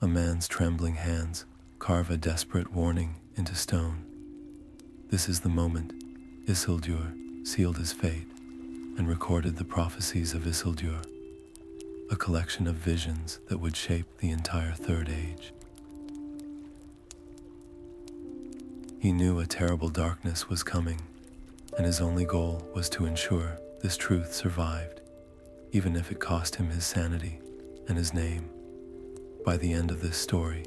A man's trembling hands carve a desperate warning into stone. This is the moment Isildur sealed his fate and recorded the Prophecies of Isildur, a collection of visions that would shape the entire Third Age. He knew a terrible darkness was coming, and his only goal was to ensure this truth survived, even if it cost him his sanity and his name. By the end of this story,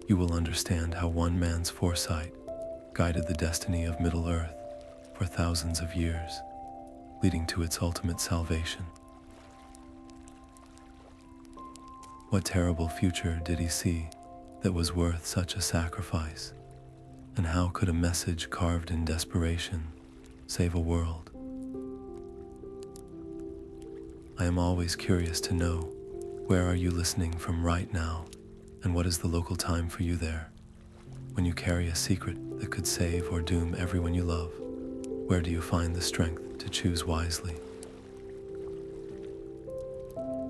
you will understand how one man's foresight guided the destiny of Middle-earth for thousands of years, leading to its ultimate salvation. What terrible future did he see that was worth such a sacrifice? And how could a message carved in desperation save a world? I am always curious to know, where are you listening from right now, and what is the local time for you there? When you carry a secret that could save or doom everyone you love, where do you find the strength to choose wisely?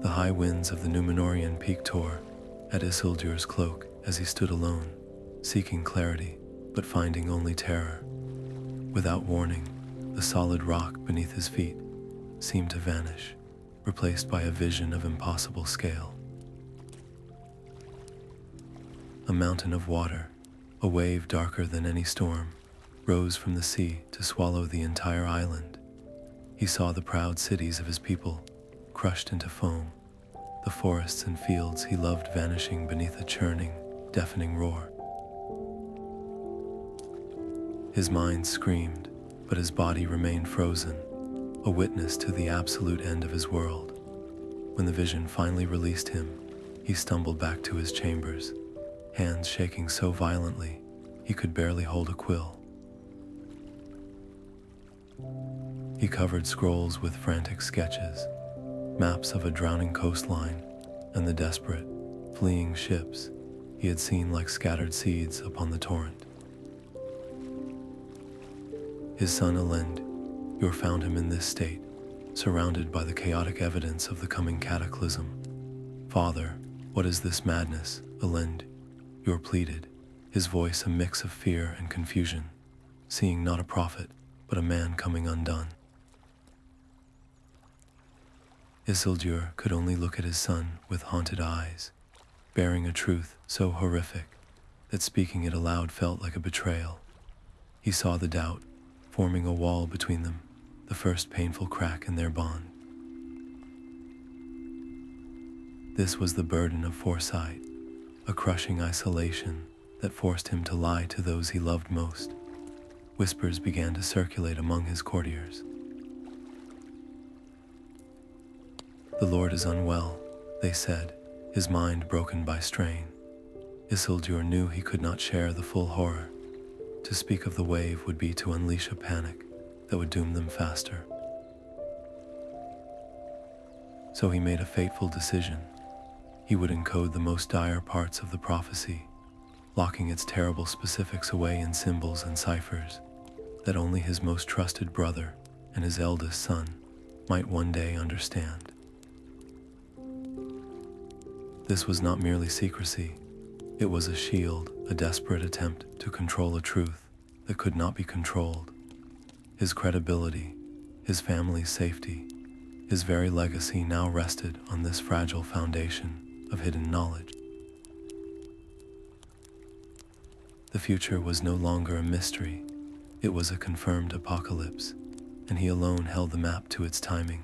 The high winds of the Númenorian peak tore at Isildur's cloak as he stood alone, seeking clarity, but finding only terror. Without warning, the solid rock beneath his feet seemed to vanish, replaced by a vision of impossible scale. A mountain of water, a wave darker than any storm, rose from the sea to swallow the entire island. He saw the proud cities of his people crushed into foam, the forests and fields he loved vanishing beneath a churning, deafening roar. His mind screamed, but his body remained frozen, a witness to the absolute end of his world. When the vision finally released him, he stumbled back to his chambers, hands shaking so violently he could barely hold a quill. He covered scrolls with frantic sketches, maps of a drowning coastline, and the desperate, fleeing ships he had seen like scattered seeds upon the torrent. His son Elendil found him in this state, surrounded by the chaotic evidence of the coming cataclysm. "Father, what is this madness?" Elendil pleaded, his voice a mix of fear and confusion, seeing not a prophet, but a man coming undone. Isildur could only look at his son with haunted eyes, bearing a truth so horrific that speaking it aloud felt like a betrayal. He saw the doubt forming a wall between them, the first painful crack in their bond. This was the burden of foresight, a crushing isolation that forced him to lie to those he loved most. Whispers began to circulate among his courtiers. "The Lord is unwell," they said, his mind broken by strain. Isildur knew he could not share the full horror. To speak of the wave would be to unleash a panic that would doom them faster. So he made a fateful decision. He would encode the most dire parts of the prophecy, locking its terrible specifics away in symbols and ciphers that only his most trusted brother and his eldest son might one day understand. This was not merely secrecy. It was a shield, a desperate attempt to control a truth that could not be controlled. His credibility, his family's safety, his very legacy now rested on this fragile foundation of hidden knowledge. The future was no longer a mystery. It was a confirmed apocalypse, and he alone held the map to its timing.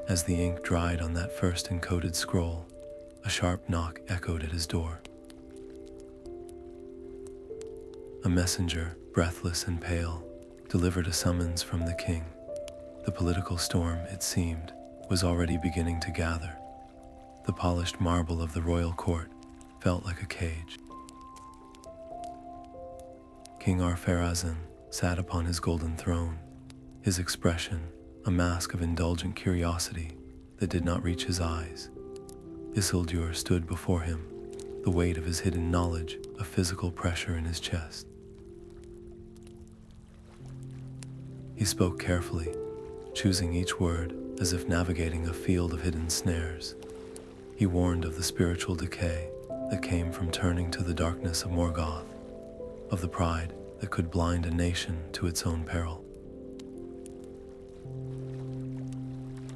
As the ink dried on that first encoded scroll, a sharp knock echoed at his door. A messenger, breathless and pale, delivered a summons from the king. The political storm, it seemed, was already beginning to gather. The polished marble of the royal court felt like a cage. King Ar-Pharazôn sat upon his golden throne, his expression a mask of indulgent curiosity that did not reach his eyes. Isildur stood before him, the weight of his hidden knowledge a physical pressure in his chest. He spoke carefully, choosing each word as if navigating a field of hidden snares. He warned of the spiritual decay that came from turning to the darkness of Morgoth, of the pride that could blind a nation to its own peril.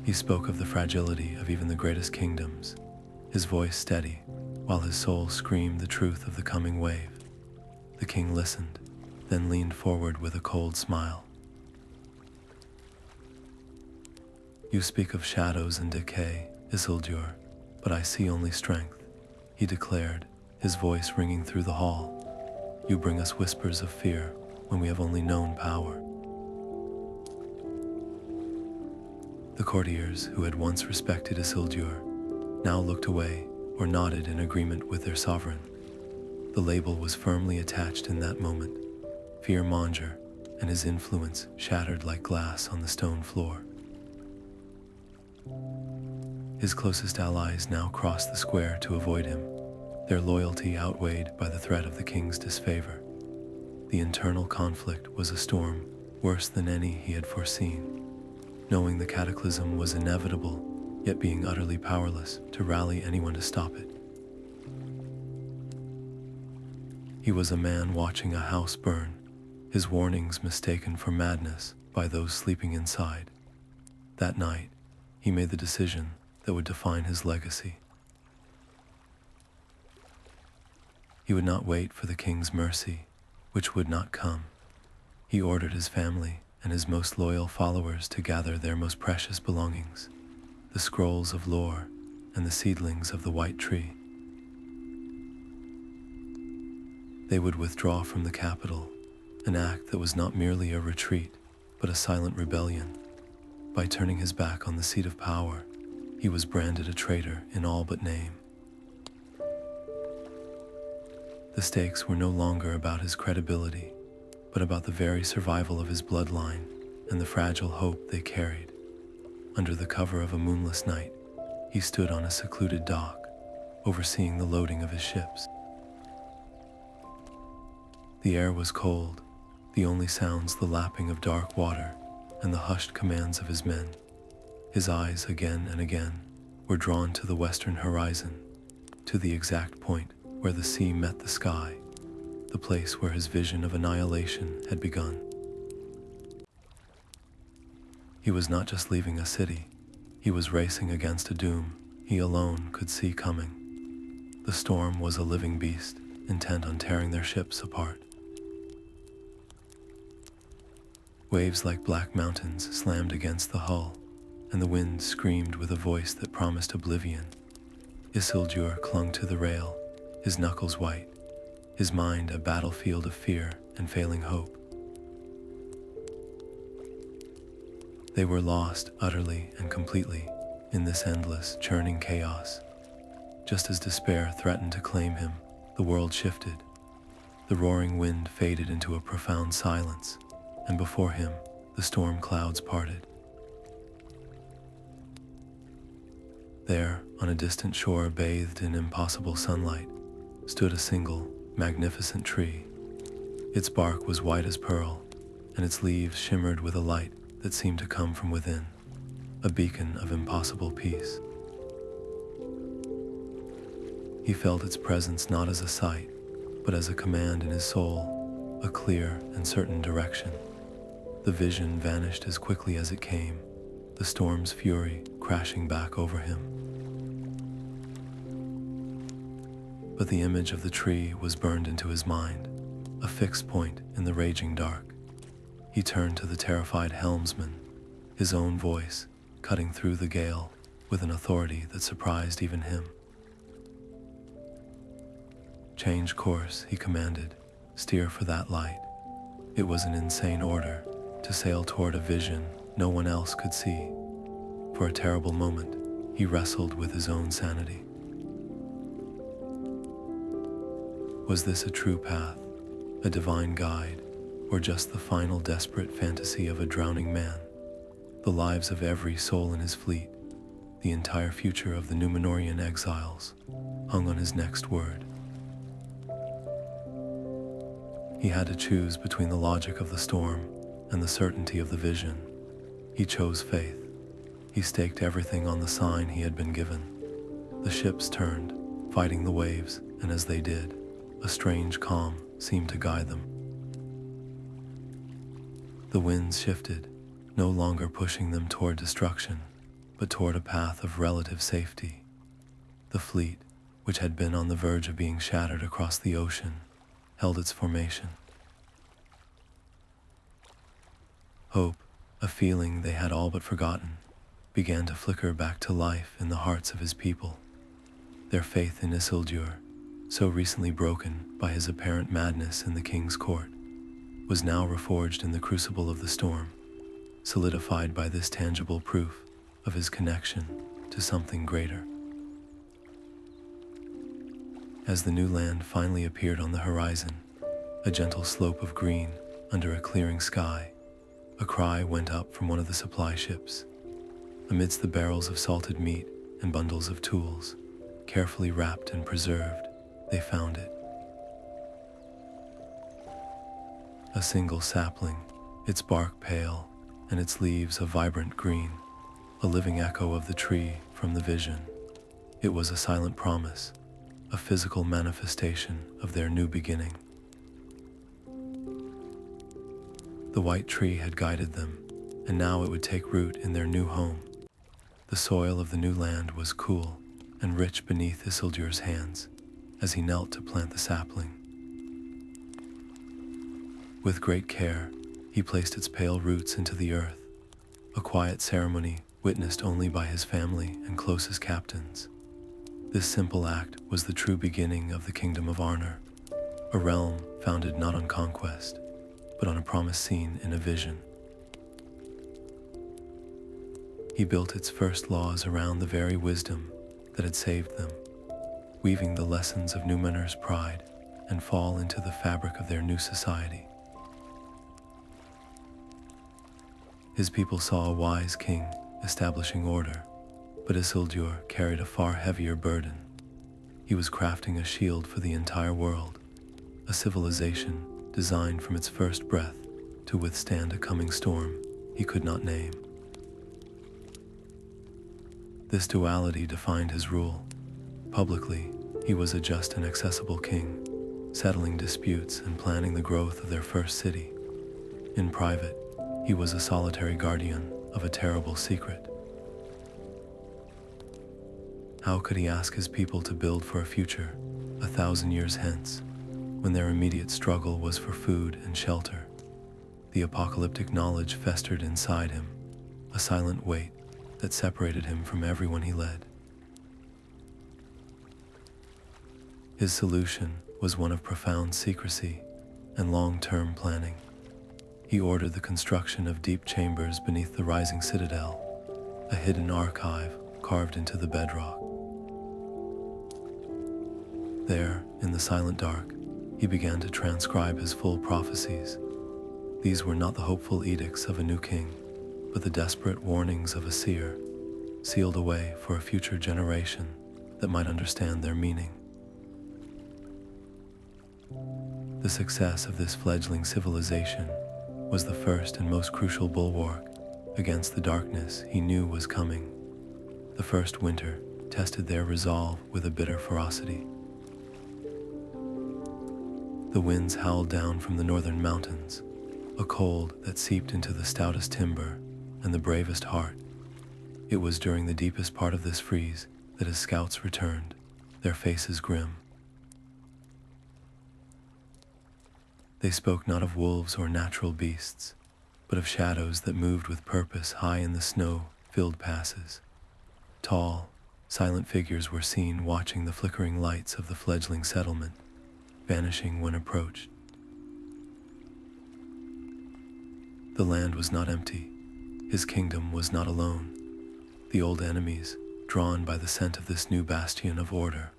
He spoke of the fragility of even the greatest kingdoms, his voice steady, while his soul screamed the truth of the coming wave. The king listened, then leaned forward with a cold smile. "You speak of shadows and decay, Isildur, but I see only strength," he declared, his voice ringing through the hall. "You bring us whispers of fear when we have only known power." The courtiers who had once respected Isildur now looked away or nodded in agreement with their sovereign. The label was firmly attached in that moment, fearmonger, and his influence shattered like glass on the stone floor. His closest allies now crossed the square to avoid him, their loyalty outweighed by the threat of the king's disfavor. The internal conflict was a storm worse than any he had foreseen. Knowing the cataclysm was inevitable, yet being utterly powerless to rally anyone to stop it. He was a man watching a house burn, his warnings mistaken for madness by those sleeping inside. That night, he made the decision that would define his legacy. He would not wait for the king's mercy, which would not come. He ordered his family and his most loyal followers to gather their most precious belongings, the scrolls of lore and the seedlings of the white tree. They would withdraw from the capital, an act that was not merely a retreat, but a silent rebellion. By turning his back on the seat of power, he was branded a traitor in all but name. The stakes were no longer about his credibility, but about the very survival of his bloodline and the fragile hope they carried. Under the cover of a moonless night, he stood on a secluded dock, overseeing the loading of his ships. The air was cold, the only sounds the lapping of dark water and the hushed commands of his men. His eyes again and again were drawn to the western horizon, to the exact point where the sea met the sky, the place where his vision of annihilation had begun. He was not just leaving a city, he was racing against a doom he alone could see coming. The storm was a living beast, intent on tearing their ships apart. Waves like black mountains slammed against the hull, and the wind screamed with a voice that promised oblivion. Isildur clung to the rail, his knuckles white, his mind a battlefield of fear and failing hope. They were lost utterly and completely in this endless, churning chaos. Just as despair threatened to claim him, the world shifted. The roaring wind faded into a profound silence, and before him, the storm clouds parted. There, on a distant shore bathed in impossible sunlight, stood a single, magnificent tree. Its bark was white as pearl, and its leaves shimmered with a light that seemed to come from within, a beacon of impossible peace. He felt its presence not as a sight, but as a command in his soul, a clear and certain direction. The vision vanished as quickly as it came, the storm's fury crashing back over him. But the image of the tree was burned into his mind, a fixed point in the raging dark. He turned to the terrified helmsman, his own voice cutting through the gale with an authority that surprised even him. "Change course," he commanded. "Steer for that light." It was an insane order, to sail toward a vision no one else could see. For a terrible moment, he wrestled with his own sanity. Was this a true path, a divine guide, or just the final desperate fantasy of a drowning man? The lives of every soul in his fleet, the entire future of the Númenorian exiles, hung on his next word. He had to choose between the logic of the storm and the certainty of the vision. He chose faith. He staked everything on the sign he had been given. The ships turned, fighting the waves and as they did, a strange calm seemed to guide them. The winds shifted, no longer pushing them toward destruction, but toward a path of relative safety. The fleet, which had been on the verge of being shattered across the ocean, held its formation. Hope, a feeling they had all but forgotten, began to flicker back to life in the hearts of his people. Their faith in Isildur, so recently broken by his apparent madness in the king's court, was now reforged in the crucible of the storm, solidified by this tangible proof of his connection to something greater. As the new land finally appeared on the horizon, a gentle slope of green under a clearing sky, a cry went up from one of the supply ships. Amidst the barrels of salted meat and bundles of tools, carefully wrapped and preserved, they found it. A single sapling, its bark pale and its leaves a vibrant green, a living echo of the tree from the vision. It was a silent promise, a physical manifestation of their new beginning. The white tree had guided them, and now it would take root in their new home. The soil of the new land was cool and rich beneath Isildur's hands as he knelt to plant the sapling. With great care, he placed its pale roots into the earth, a quiet ceremony witnessed only by his family and closest captains. This simple act was the true beginning of the Kingdom of Arnor, a realm founded not on conquest, but on a promise seen in a vision. He built its first laws around the very wisdom that had saved them, weaving the lessons of Númenor's pride and fall into the fabric of their new society. His people saw a wise king establishing order, but Isildur carried a far heavier burden. He was crafting a shield for the entire world, a civilization designed from its first breath to withstand a coming storm he could not name. This duality defined his rule. Publicly, he was a just and accessible king, settling disputes and planning the growth of their first city. In private, he was a solitary guardian of a terrible secret. How could he ask his people to build for a future 1,000 years hence, when their immediate struggle was for food and shelter? The apocalyptic knowledge festered inside him, a silent weight that separated him from everyone he led. His solution was one of profound secrecy and long-term planning. He ordered the construction of deep chambers beneath the rising citadel, a hidden archive carved into the bedrock. There, in the silent dark, he began to transcribe his full prophecies. These were not the hopeful edicts of a new king, but the desperate warnings of a seer, sealed away for a future generation that might understand their meaning. The success of this fledgling civilization was the first and most crucial bulwark against the darkness he knew was coming. The first winter tested their resolve with a bitter ferocity. The winds howled down from the northern mountains, a cold that seeped into the stoutest timber and the bravest heart. It was during the deepest part of this freeze that his scouts returned, their faces grim. They spoke not of wolves or natural beasts, but of shadows that moved with purpose high in the snow-filled passes. Tall, silent figures were seen watching the flickering lights of the fledgling settlement, vanishing when approached. The land was not empty. His kingdom was not alone. The old enemies, drawn by the scent of this new bastion of order,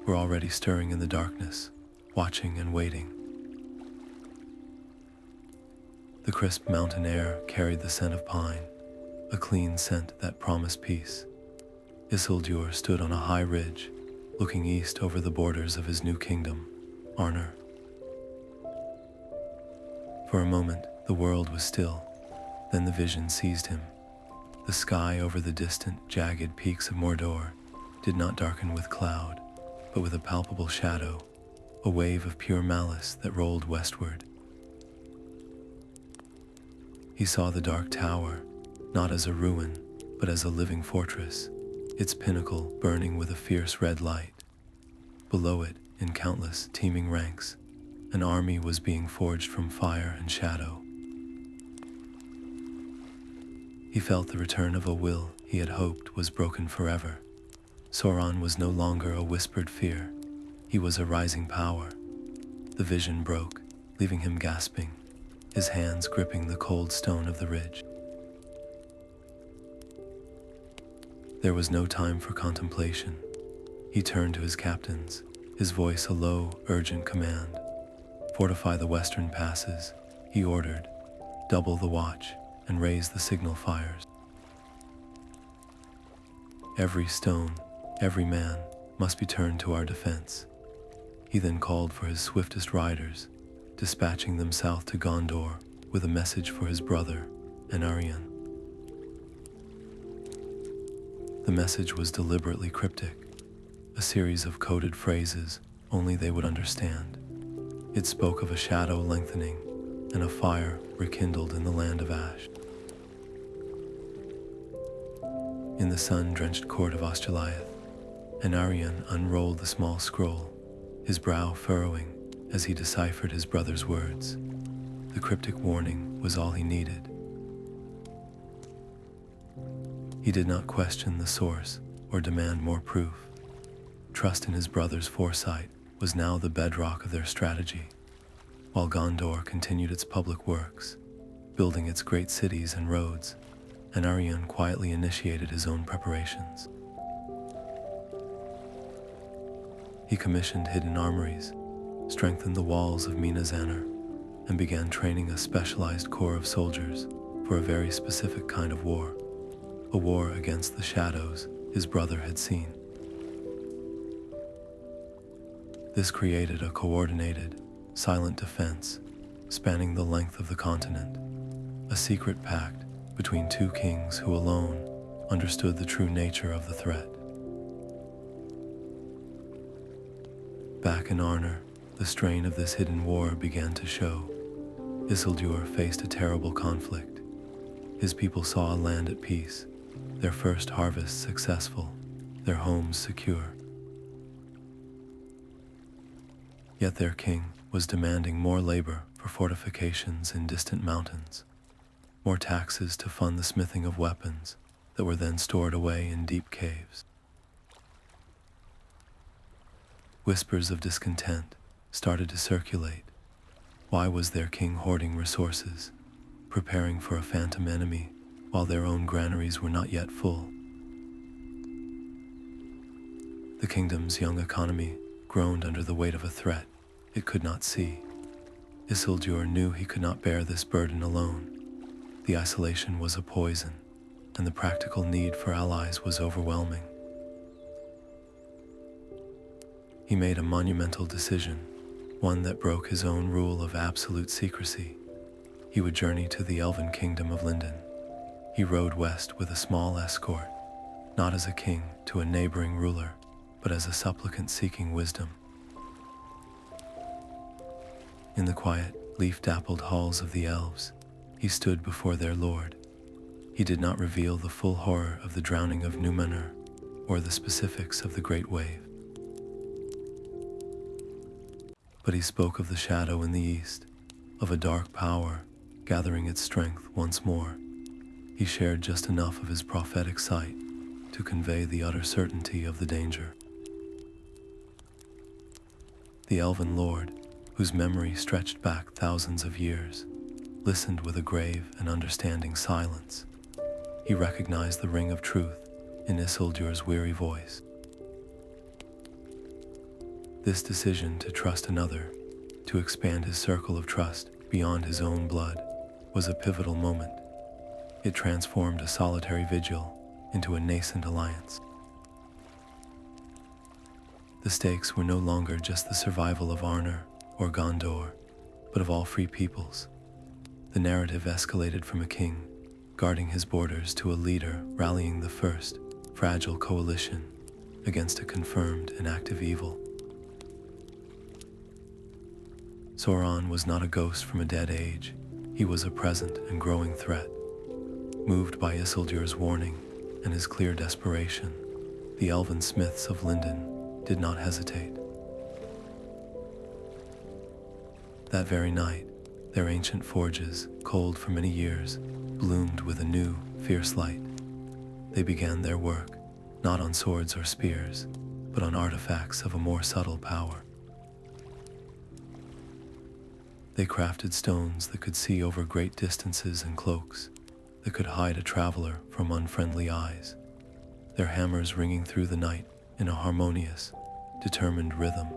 were already stirring in the darkness, watching and waiting. The crisp mountain air carried the scent of pine, a clean scent that promised peace. Isildur stood on a high ridge, looking east over the borders of his new kingdom, Arnor. For a moment, the world was still. Then the vision seized him. The sky over the distant, jagged peaks of Mordor did not darken with cloud. but with a palpable shadow, a wave of pure malice that rolled westward. He saw the dark tower, not as a ruin, but as a living fortress, its pinnacle burning with a fierce red light. Below it, in countless teeming ranks, an army was being forged from fire and shadow. He felt the return of a will he had hoped was broken forever. Sauron was no longer a whispered fear. He was a rising power. The vision broke, leaving him gasping, his hands gripping the cold stone of the ridge. There was no time for contemplation. He turned to his captains, his voice a low, urgent command. "Fortify the western passes," he ordered. "Double the watch and raise the signal fires. Every stone, every man must be turned to our defense." He then called for his swiftest riders, dispatching them south to Gondor with a message for his brother, Elendil. The message was deliberately cryptic, a series of coded phrases only they would understand. It spoke of a shadow lengthening and a fire rekindled in the land of ash. In the sun-drenched court of Osgiliath, Elendil unrolled the small scroll, his brow furrowing as he deciphered his brother's words. The cryptic warning was all he needed. He did not question the source or demand more proof. Trust in his brother's foresight was now the bedrock of their strategy. While Gondor continued its public works, building its great cities and roads, Elendil quietly initiated his own preparations. He commissioned hidden armories, strengthened the walls of Minas Anor, and began training a specialized corps of soldiers for a very specific kind of war, a war against the shadows his brother had seen. This created a coordinated, silent defense spanning the length of the continent, a secret pact between two kings who alone understood the true nature of the threat. Back in Arnor, the strain of this hidden war began to show. Isildur faced a terrible conflict. His people saw a land at peace, their first harvest successful, their homes secure. Yet their king was demanding more labor for fortifications in distant mountains, more taxes to fund the smithing of weapons that were then stored away in deep caves. Whispers of discontent started to circulate. Why was their king hoarding resources, preparing for a phantom enemy while their own granaries were not yet full? The kingdom's young economy groaned under the weight of a threat it could not see. Isildur knew he could not bear this burden alone. The isolation was a poison, and the practical need for allies was overwhelming. He made a monumental decision, one that broke his own rule of absolute secrecy. He would journey to the elven kingdom of Lindon. He rode west with a small escort, not as a king to a neighboring ruler, but as a supplicant seeking wisdom. In the quiet, leaf-dappled halls of the Elves, he stood before their lord. He did not reveal the full horror of the drowning of Númenor or the specifics of the Great Wave. But he spoke of the shadow in the east, of a dark power gathering its strength once more. He shared just enough of his prophetic sight to convey the utter certainty of the danger. The elven lord, whose memory stretched back thousands of years, listened with a grave and understanding silence. He recognized the ring of truth in Isildur's weary voice. This decision to trust another, to expand his circle of trust beyond his own blood, was a pivotal moment. It transformed a solitary vigil into a nascent alliance. The stakes were no longer just the survival of Arnor or Gondor, but of all free peoples. The narrative escalated from a king guarding his borders to a leader rallying the first fragile coalition, against a confirmed and active evil. Sauron was not a ghost from a dead age. He was a present and growing threat. Moved by Isildur's warning and his clear desperation, the elven smiths of Lindon did not hesitate. That very night, their ancient forges, cold for many years, bloomed with a new, fierce light. They began their work, not on swords or spears, but on artifacts of a more subtle power. They crafted stones that could see over great distances and cloaks that could hide a traveler from unfriendly eyes, their hammers ringing through the night in a harmonious, determined rhythm.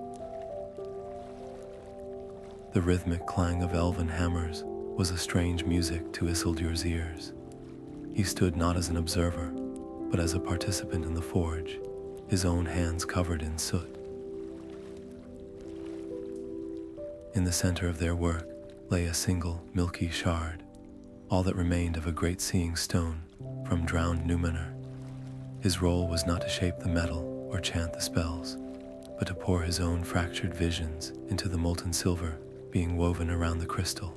The rhythmic clang of elven hammers was a strange music to Isildur's ears. He stood not as an observer, but as a participant in the forge, his own hands covered in soot. In the center of their work lay a single, milky shard, all that remained of a great seeing stone from drowned Númenor. His role was not to shape the metal or chant the spells, but to pour his own fractured visions into the molten silver being woven around the crystal.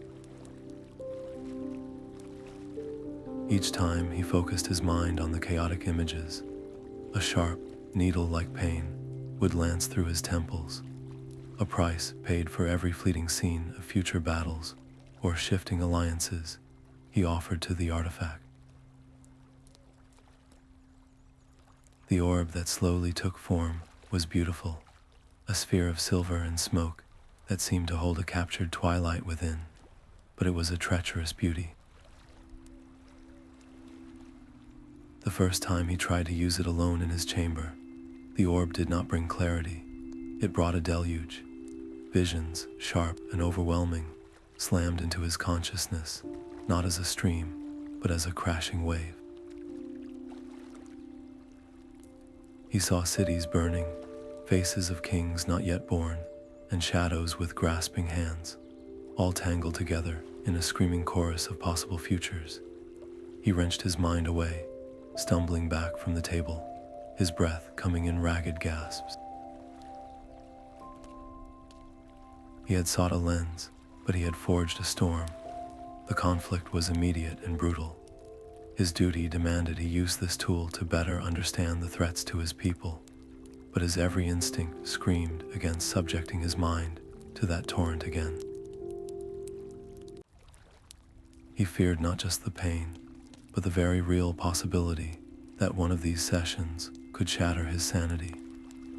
Each time he focused his mind on the chaotic images, a sharp, needle-like pain would lance through his temples, a price paid for every fleeting scene of future battles or shifting alliances he offered to the artifact. The orb that slowly took form was beautiful, a sphere of silver and smoke that seemed to hold a captured twilight within, but it was a treacherous beauty. The first time he tried to use it alone in his chamber, the orb did not bring clarity. It brought a deluge. Visions, sharp and overwhelming, slammed into his consciousness, not as a stream, but as a crashing wave. He saw cities burning, faces of kings not yet born, and shadows with grasping hands, all tangled together in a screaming chorus of possible futures. He wrenched his mind away, stumbling back from the table, his breath coming in ragged gasps. He had sought a lens, but he had forged a storm. The conflict was immediate and brutal. His duty demanded he use this tool to better understand the threats to his people, but his every instinct screamed against subjecting his mind to that torrent again. He feared not just the pain, but the very real possibility that one of these sessions could shatter his sanity,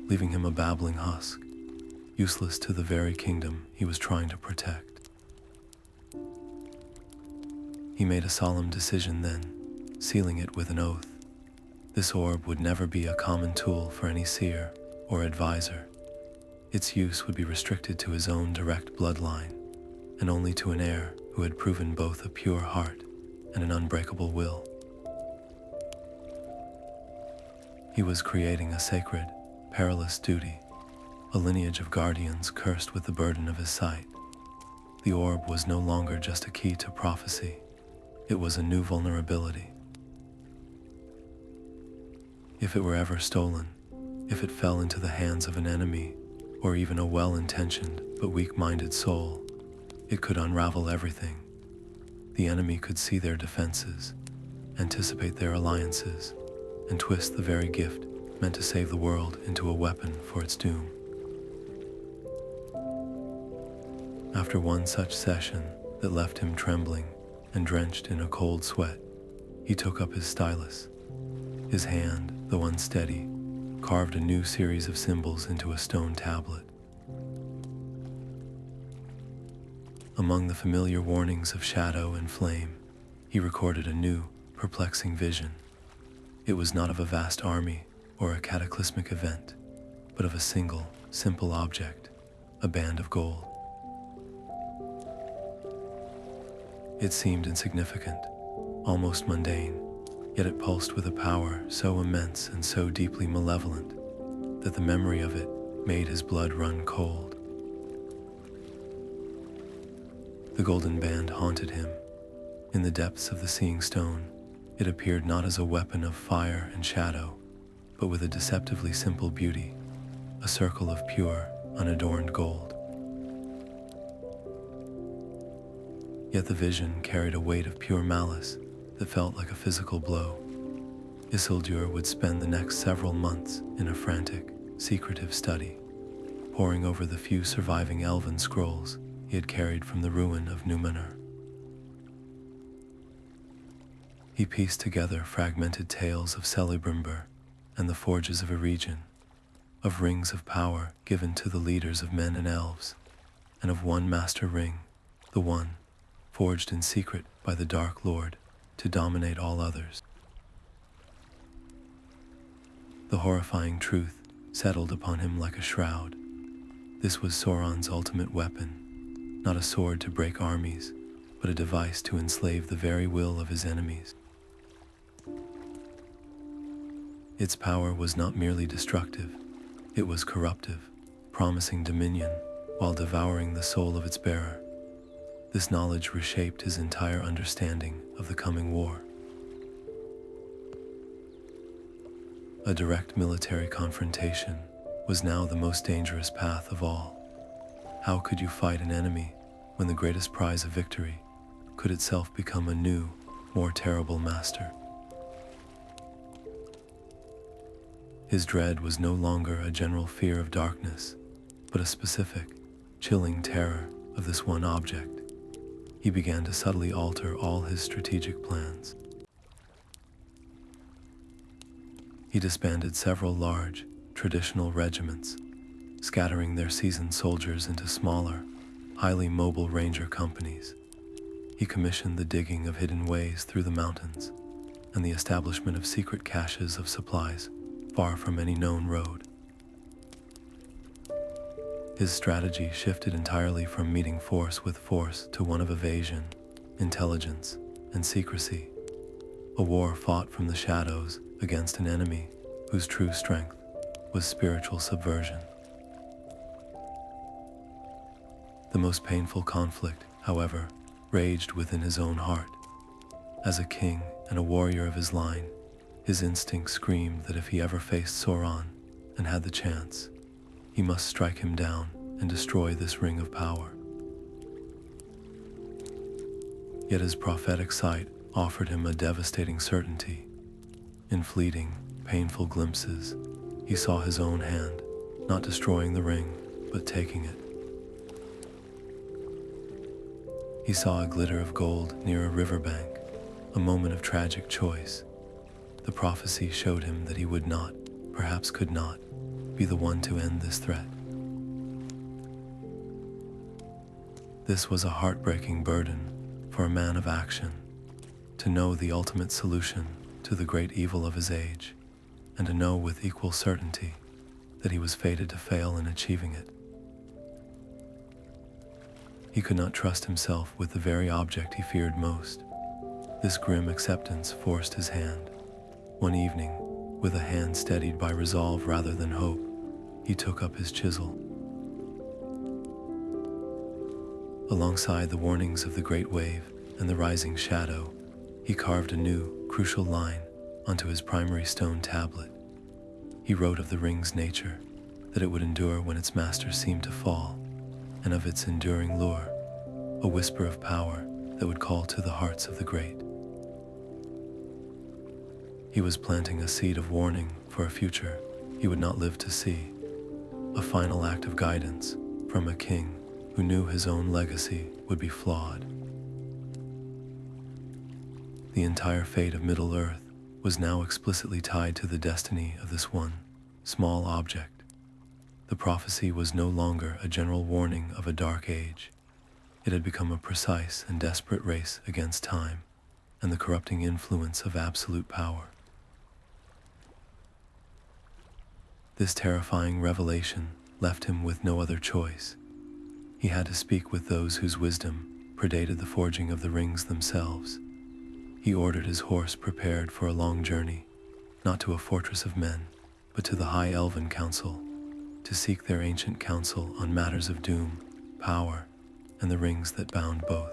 leaving him a babbling husk, useless to the very kingdom he was trying to protect. He made a solemn decision then, sealing it with an oath. This orb would never be a common tool for any seer or advisor. Its use would be restricted to his own direct bloodline, and only to an heir who had proven both a pure heart and an unbreakable will. He was creating a sacred, perilous duty, a lineage of guardians cursed with the burden of his sight. The orb was no longer just a key to prophecy, it was a new vulnerability. If it were ever stolen, if it fell into the hands of an enemy, or even a well-intentioned but weak-minded soul, it could unravel everything. The enemy could see their defenses, anticipate their alliances, and twist the very gift meant to save the world into a weapon for its doom. After one such session that left him trembling and drenched in a cold sweat, he took up his stylus. His hand, though unsteady, carved a new series of symbols into a stone tablet. Among the familiar warnings of shadow and flame, he recorded a new, perplexing vision. It was not of a vast army or a cataclysmic event, but of a single, simple object, a band of gold. It seemed insignificant, almost mundane, yet it pulsed with a power so immense and so deeply malevolent that the memory of it made his blood run cold. The golden band haunted him. In the depths of the Seeing Stone, it appeared not as a weapon of fire and shadow, but with a deceptively simple beauty, a circle of pure, unadorned gold. Yet the vision carried a weight of pure malice that felt like a physical blow. Isildur would spend the next several months in a frantic, secretive study, poring over the few surviving elven scrolls he had carried from the ruin of Númenor. He pieced together fragmented tales of Celebrimbor and the forges of a region, of rings of power given to the leaders of men and elves, and of one master ring, the one forged in secret by the Dark Lord to dominate all others. The horrifying truth settled upon him like a shroud. This was Sauron's ultimate weapon, not a sword to break armies, but a device to enslave the very will of his enemies. Its power was not merely destructive, it was corruptive, promising dominion while devouring the soul of its bearer. This knowledge reshaped his entire understanding of the coming war. A direct military confrontation was now the most dangerous path of all. How could you fight an enemy when the greatest prize of victory could itself become a new, more terrible master? His dread was no longer a general fear of darkness, but a specific, chilling terror of this one object. He began to subtly alter all his strategic plans. He disbanded several large, traditional regiments, scattering their seasoned soldiers into smaller, highly mobile ranger companies. He commissioned the digging of hidden ways through the mountains and the establishment of secret caches of supplies far from any known road. His strategy shifted entirely from meeting force with force to one of evasion, intelligence, and secrecy. A war fought from the shadows against an enemy whose true strength was spiritual subversion. The most painful conflict, however, raged within his own heart. As a king and a warrior of his line, his instinct screamed that if he ever faced Sauron and had the chance, he must strike him down and destroy this ring of power. Yet his prophetic sight offered him a devastating certainty. In fleeting, painful glimpses, he saw his own hand, not destroying the ring, but taking it. He saw a glitter of gold near a riverbank, a moment of tragic choice. The prophecy showed him that he would not, perhaps could not, be the one to end this threat. This was a heartbreaking burden for a man of action, to know the ultimate solution to the great evil of his age, and to know with equal certainty that he was fated to fail in achieving it. He could not trust himself with the very object he feared most. This grim acceptance forced his hand. One evening, with a hand steadied by resolve rather than hope, he took up his chisel. Alongside the warnings of the great wave and the rising shadow, he carved a new, crucial line onto his primary stone tablet. He wrote of the ring's nature, that it would endure when its master seemed to fall, and of its enduring lure, a whisper of power that would call to the hearts of the great. He was planting a seed of warning for a future he would not live to see, a final act of guidance from a king who knew his own legacy would be flawed. The entire fate of Middle-earth was now explicitly tied to the destiny of this one small object. The prophecy was no longer a general warning of a dark age. It had become a precise and desperate race against time and the corrupting influence of absolute power. This terrifying revelation left him with no other choice. He had to speak with those whose wisdom predated the forging of the rings themselves. He ordered his horse prepared for a long journey, not to a fortress of men, but to the High Elven Council, to seek their ancient counsel on matters of doom, power, and the rings that bound both.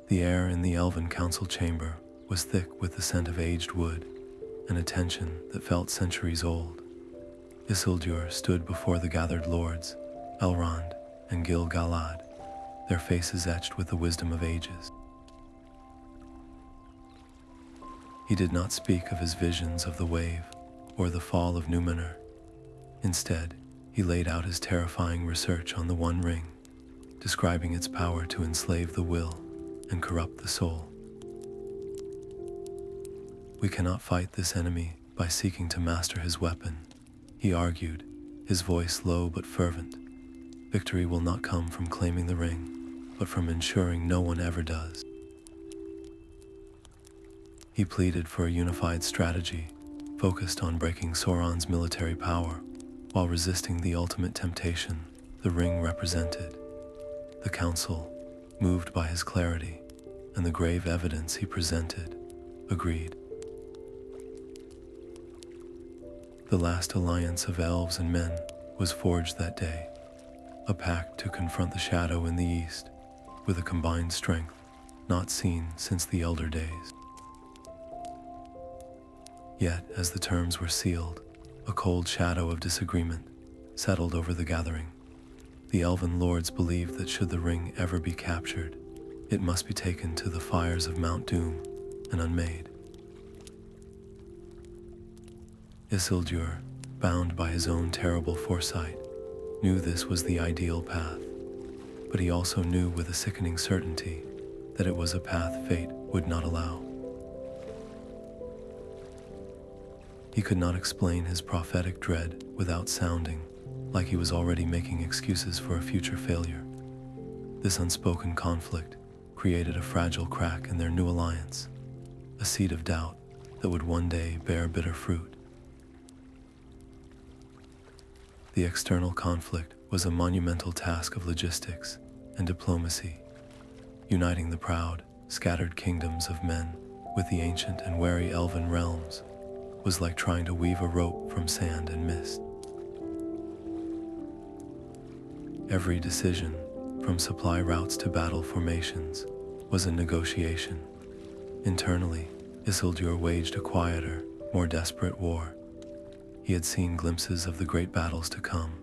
The air in the Elven Council chamber was thick with the scent of aged wood, and a tension that felt centuries old. Isildur stood before the gathered lords, Elrond and Gil-galad, their faces etched with the wisdom of ages. He did not speak of his visions of the wave or the fall of Númenor. Instead, he laid out his terrifying research on the One Ring, describing its power to enslave the will and corrupt the soul. We cannot fight this enemy by seeking to master his weapon, he argued, his voice low but fervent. Victory will not come from claiming the ring, but from ensuring no one ever does. He pleaded for a unified strategy, focused on breaking Sauron's military power, while resisting the ultimate temptation the ring represented. The council, moved by his clarity and the grave evidence he presented, agreed. The last alliance of elves and men was forged that day, a pact to confront the shadow in the east with a combined strength not seen since the elder days. Yet, as the terms were sealed, a cold shadow of disagreement settled over the gathering. The elven lords believed that should the ring ever be captured, it must be taken to the fires of Mount Doom and unmade. Isildur, bound by his own terrible foresight, knew this was the ideal path, but he also knew with a sickening certainty that it was a path fate would not allow. He could not explain his prophetic dread without sounding like he was already making excuses for a future failure. This unspoken conflict created a fragile crack in their new alliance, a seed of doubt that would one day bear bitter fruit. The external conflict was a monumental task of logistics and diplomacy, uniting the proud, scattered kingdoms of men with the ancient and wary elven realms was like trying to weave a rope from sand and mist. Every decision, from supply routes to battle formations, was a negotiation. Internally, Isildur waged a quieter, more desperate war. He had seen glimpses of the great battles to come,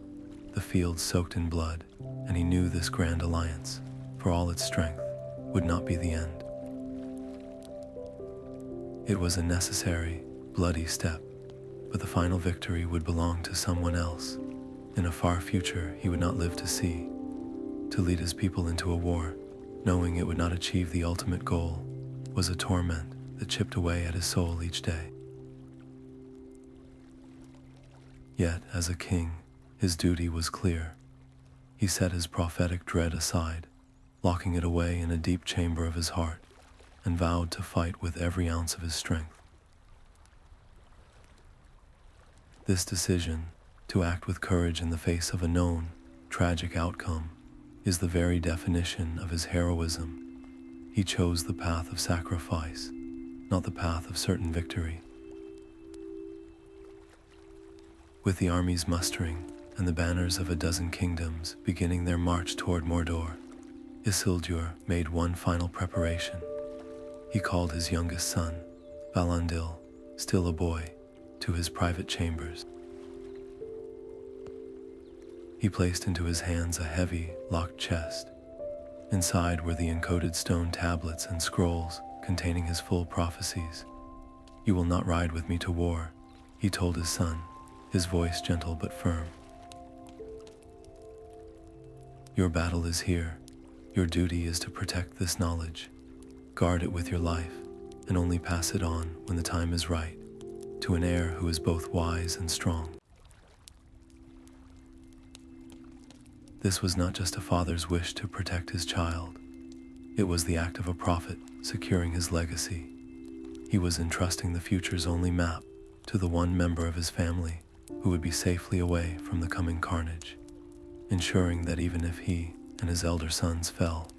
the fields soaked in blood, and he knew this grand alliance, for all its strength, would not be the end. It was a necessary, bloody step, but the final victory would belong to someone else, in a far future he would not live to see. To lead his people into a war, knowing it would not achieve the ultimate goal, was a torment that chipped away at his soul each day. Yet, as a king, his duty was clear. He set his prophetic dread aside, locking it away in a deep chamber of his heart, and vowed to fight with every ounce of his strength. This decision, to act with courage in the face of a known, tragic outcome, is the very definition of his heroism. He chose the path of sacrifice, not the path of certain victory. With the armies mustering and the banners of a dozen kingdoms beginning their march toward Mordor, Isildur made one final preparation. He called his youngest son, Elendil, still a boy, to his private chambers. He placed into his hands a heavy, locked chest. Inside were the encoded stone tablets and scrolls containing his full prophecies. "You will not ride with me to war," he told his son, his voice gentle but firm. "Your battle is here. Your duty is to protect this knowledge. Guard it with your life, and only pass it on when the time is right, to an heir who is both wise and strong." This was not just a father's wish to protect his child. It was the act of a prophet securing his legacy. He was entrusting the future's only map to the one member of his family who would be safely away from the coming carnage, ensuring that even if he and his elder sons fell,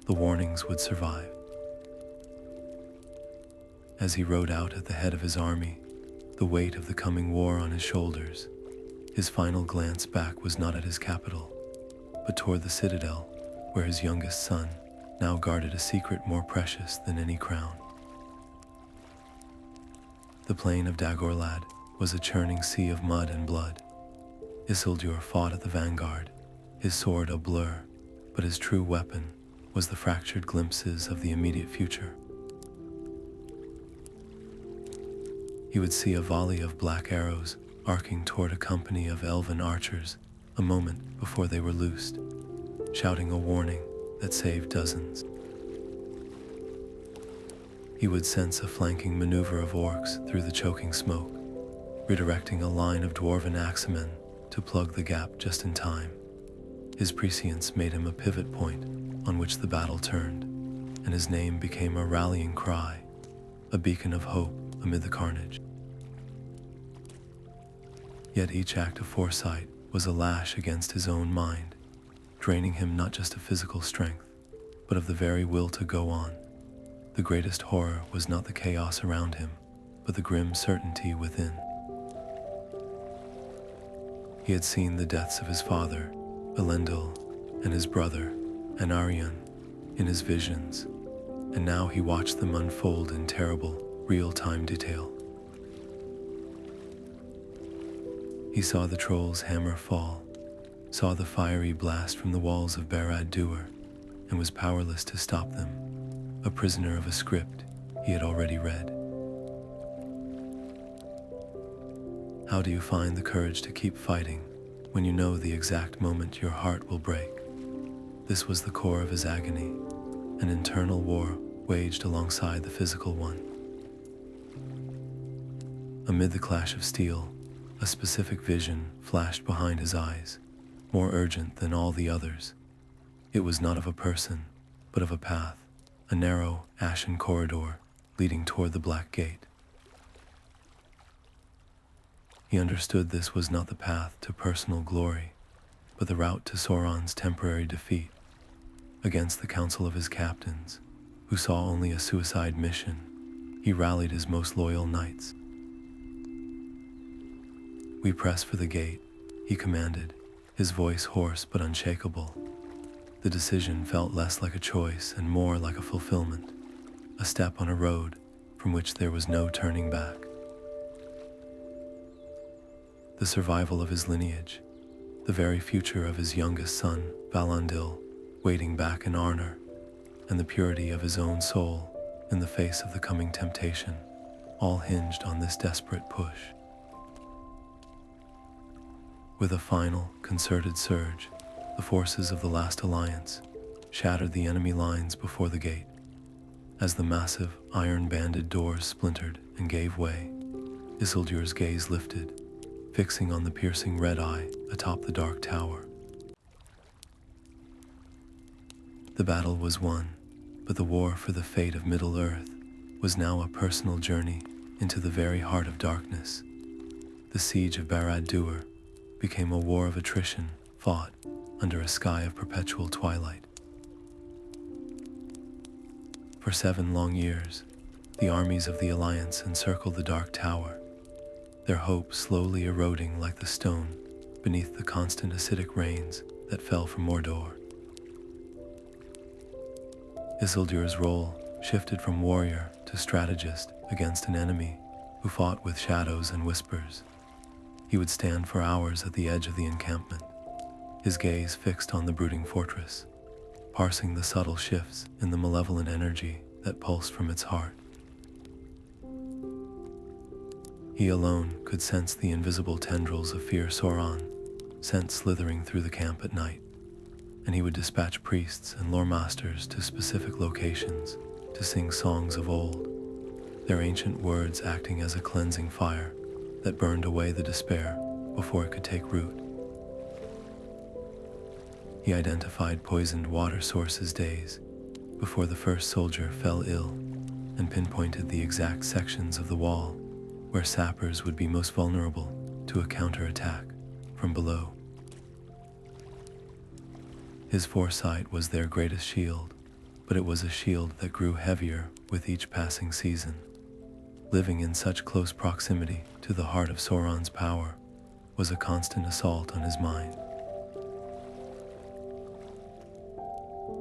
the warnings would survive. As he rode out at the head of his army, the weight of the coming war on his shoulders, his final glance back was not at his capital, but toward the citadel where his youngest son now guarded a secret more precious than any crown. The plain of Dagorlad was a churning sea of mud and blood. Isildur fought at the vanguard, his sword a blur, but his true weapon was the fractured glimpses of the immediate future. He would see a volley of black arrows arcing toward a company of elven archers a moment before they were loosed, shouting a warning that saved dozens. He would sense a flanking maneuver of orcs through the choking smoke, redirecting a line of dwarven axemen to plug the gap just in time. His prescience made him a pivot point on which the battle turned, and his name became a rallying cry, a beacon of hope amid the carnage. Yet each act of foresight was a lash against his own mind, draining him not just of physical strength, but of the very will to go on. The greatest horror was not the chaos around him, but the grim certainty within. He had seen the deaths of his father, Elendil, and his brother, Anarion, in his visions, and now he watched them unfold in terrible, real-time detail. He saw the troll's hammer fall, saw the fiery blast from the walls of Barad-dûr, and was powerless to stop them, a prisoner of a script he had already read. How do you find the courage to keep fighting when you know the exact moment your heart will break? This was the core of his agony, an internal war waged alongside the physical one. Amid the clash of steel, a specific vision flashed behind his eyes, more urgent than all the others. It was not of a person, but of a path, a narrow, ashen corridor leading toward the Black Gate. He understood this was not the path to personal glory, but the route to Sauron's temporary defeat. Against the council of his captains, who saw only a suicide mission, he rallied his most loyal knights. "We press for the gate," he commanded, his voice hoarse but unshakable. The decision felt less like a choice and more like a fulfillment, a step on a road from which there was no turning back. The survival of his lineage, the very future of his youngest son, Elendil, waiting back in Arnor, and the purity of his own soul in the face of the coming temptation, all hinged on this desperate push. With a final, concerted surge, the forces of the last alliance shattered the enemy lines before the gate. As the massive, iron-banded doors splintered and gave way, Isildur's gaze lifted, fixing on the piercing red eye atop the dark tower. The battle was won, but the war for the fate of Middle-earth was now a personal journey into the very heart of darkness. The siege of Barad-dûr became a war of attrition fought under a sky of perpetual twilight. For 7 long years, the armies of the Alliance encircled the Dark Tower, their hope slowly eroding like the stone beneath the constant acidic rains that fell from Mordor. Isildur's role shifted from warrior to strategist against an enemy who fought with shadows and whispers. He would stand for hours at the edge of the encampment, his gaze fixed on the brooding fortress, parsing the subtle shifts in the malevolent energy that pulsed from its heart. He alone could sense the invisible tendrils of fear Sauron sent slithering through the camp at night, and he would dispatch priests and lore masters to specific locations to sing songs of old, their ancient words acting as a cleansing fire that burned away the despair before it could take root. He identified poisoned water sources days before the first soldier fell ill and pinpointed the exact sections of the wall where sappers would be most vulnerable to a counterattack from below. His foresight was their greatest shield, but it was a shield that grew heavier with each passing season. Living in such close proximity to the heart of Sauron's power was a constant assault on his mind.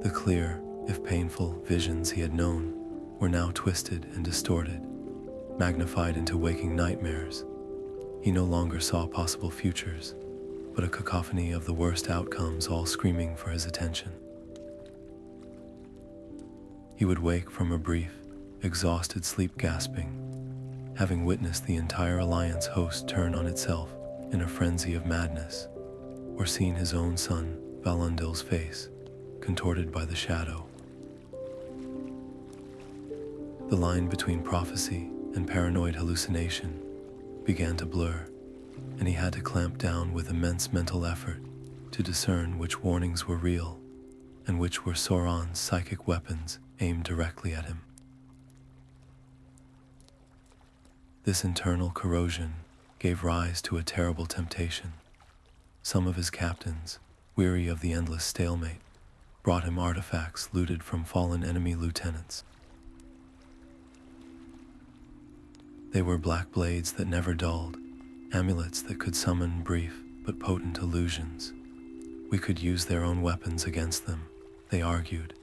The clear, if painful, visions he had known were now twisted and distorted, magnified into waking nightmares. He no longer saw possible futures, but a cacophony of the worst outcomes all screaming for his attention. He would wake from a brief, exhausted sleep gasping, having witnessed the entire Alliance host turn on itself in a frenzy of madness, or seen his own son, Elendil's face, contorted by the shadow. The line between prophecy and paranoid hallucination began to blur, and he had to clamp down with immense mental effort to discern which warnings were real and which were Sauron's psychic weapons aimed directly at him. This internal corrosion gave rise to a terrible temptation. Some of his captains, weary of the endless stalemate, brought him artifacts looted from fallen enemy lieutenants. They were black blades that never dulled, amulets that could summon brief but potent illusions. We could use their own weapons against them, they argued.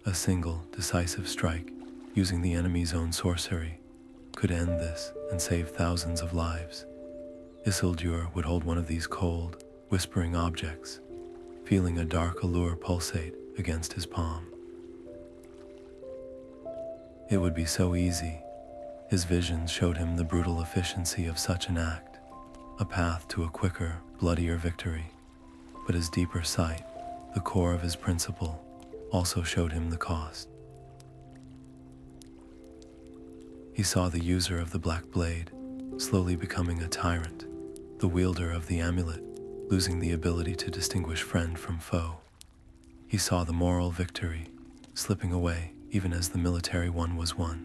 A single, decisive strike, using the enemy's own sorcery, could end this and save thousands of lives. Isildur would hold one of these cold, whispering objects, feeling a dark allure pulsate against his palm. It would be so easy. His visions showed him the brutal efficiency of such an act, a path to a quicker, bloodier victory. But his deeper sight, the core of his principle, also showed him the cost. He saw the user of the black blade slowly becoming a tyrant, the wielder of the amulet losing the ability to distinguish friend from foe. He saw the moral victory slipping away even as the military one was won.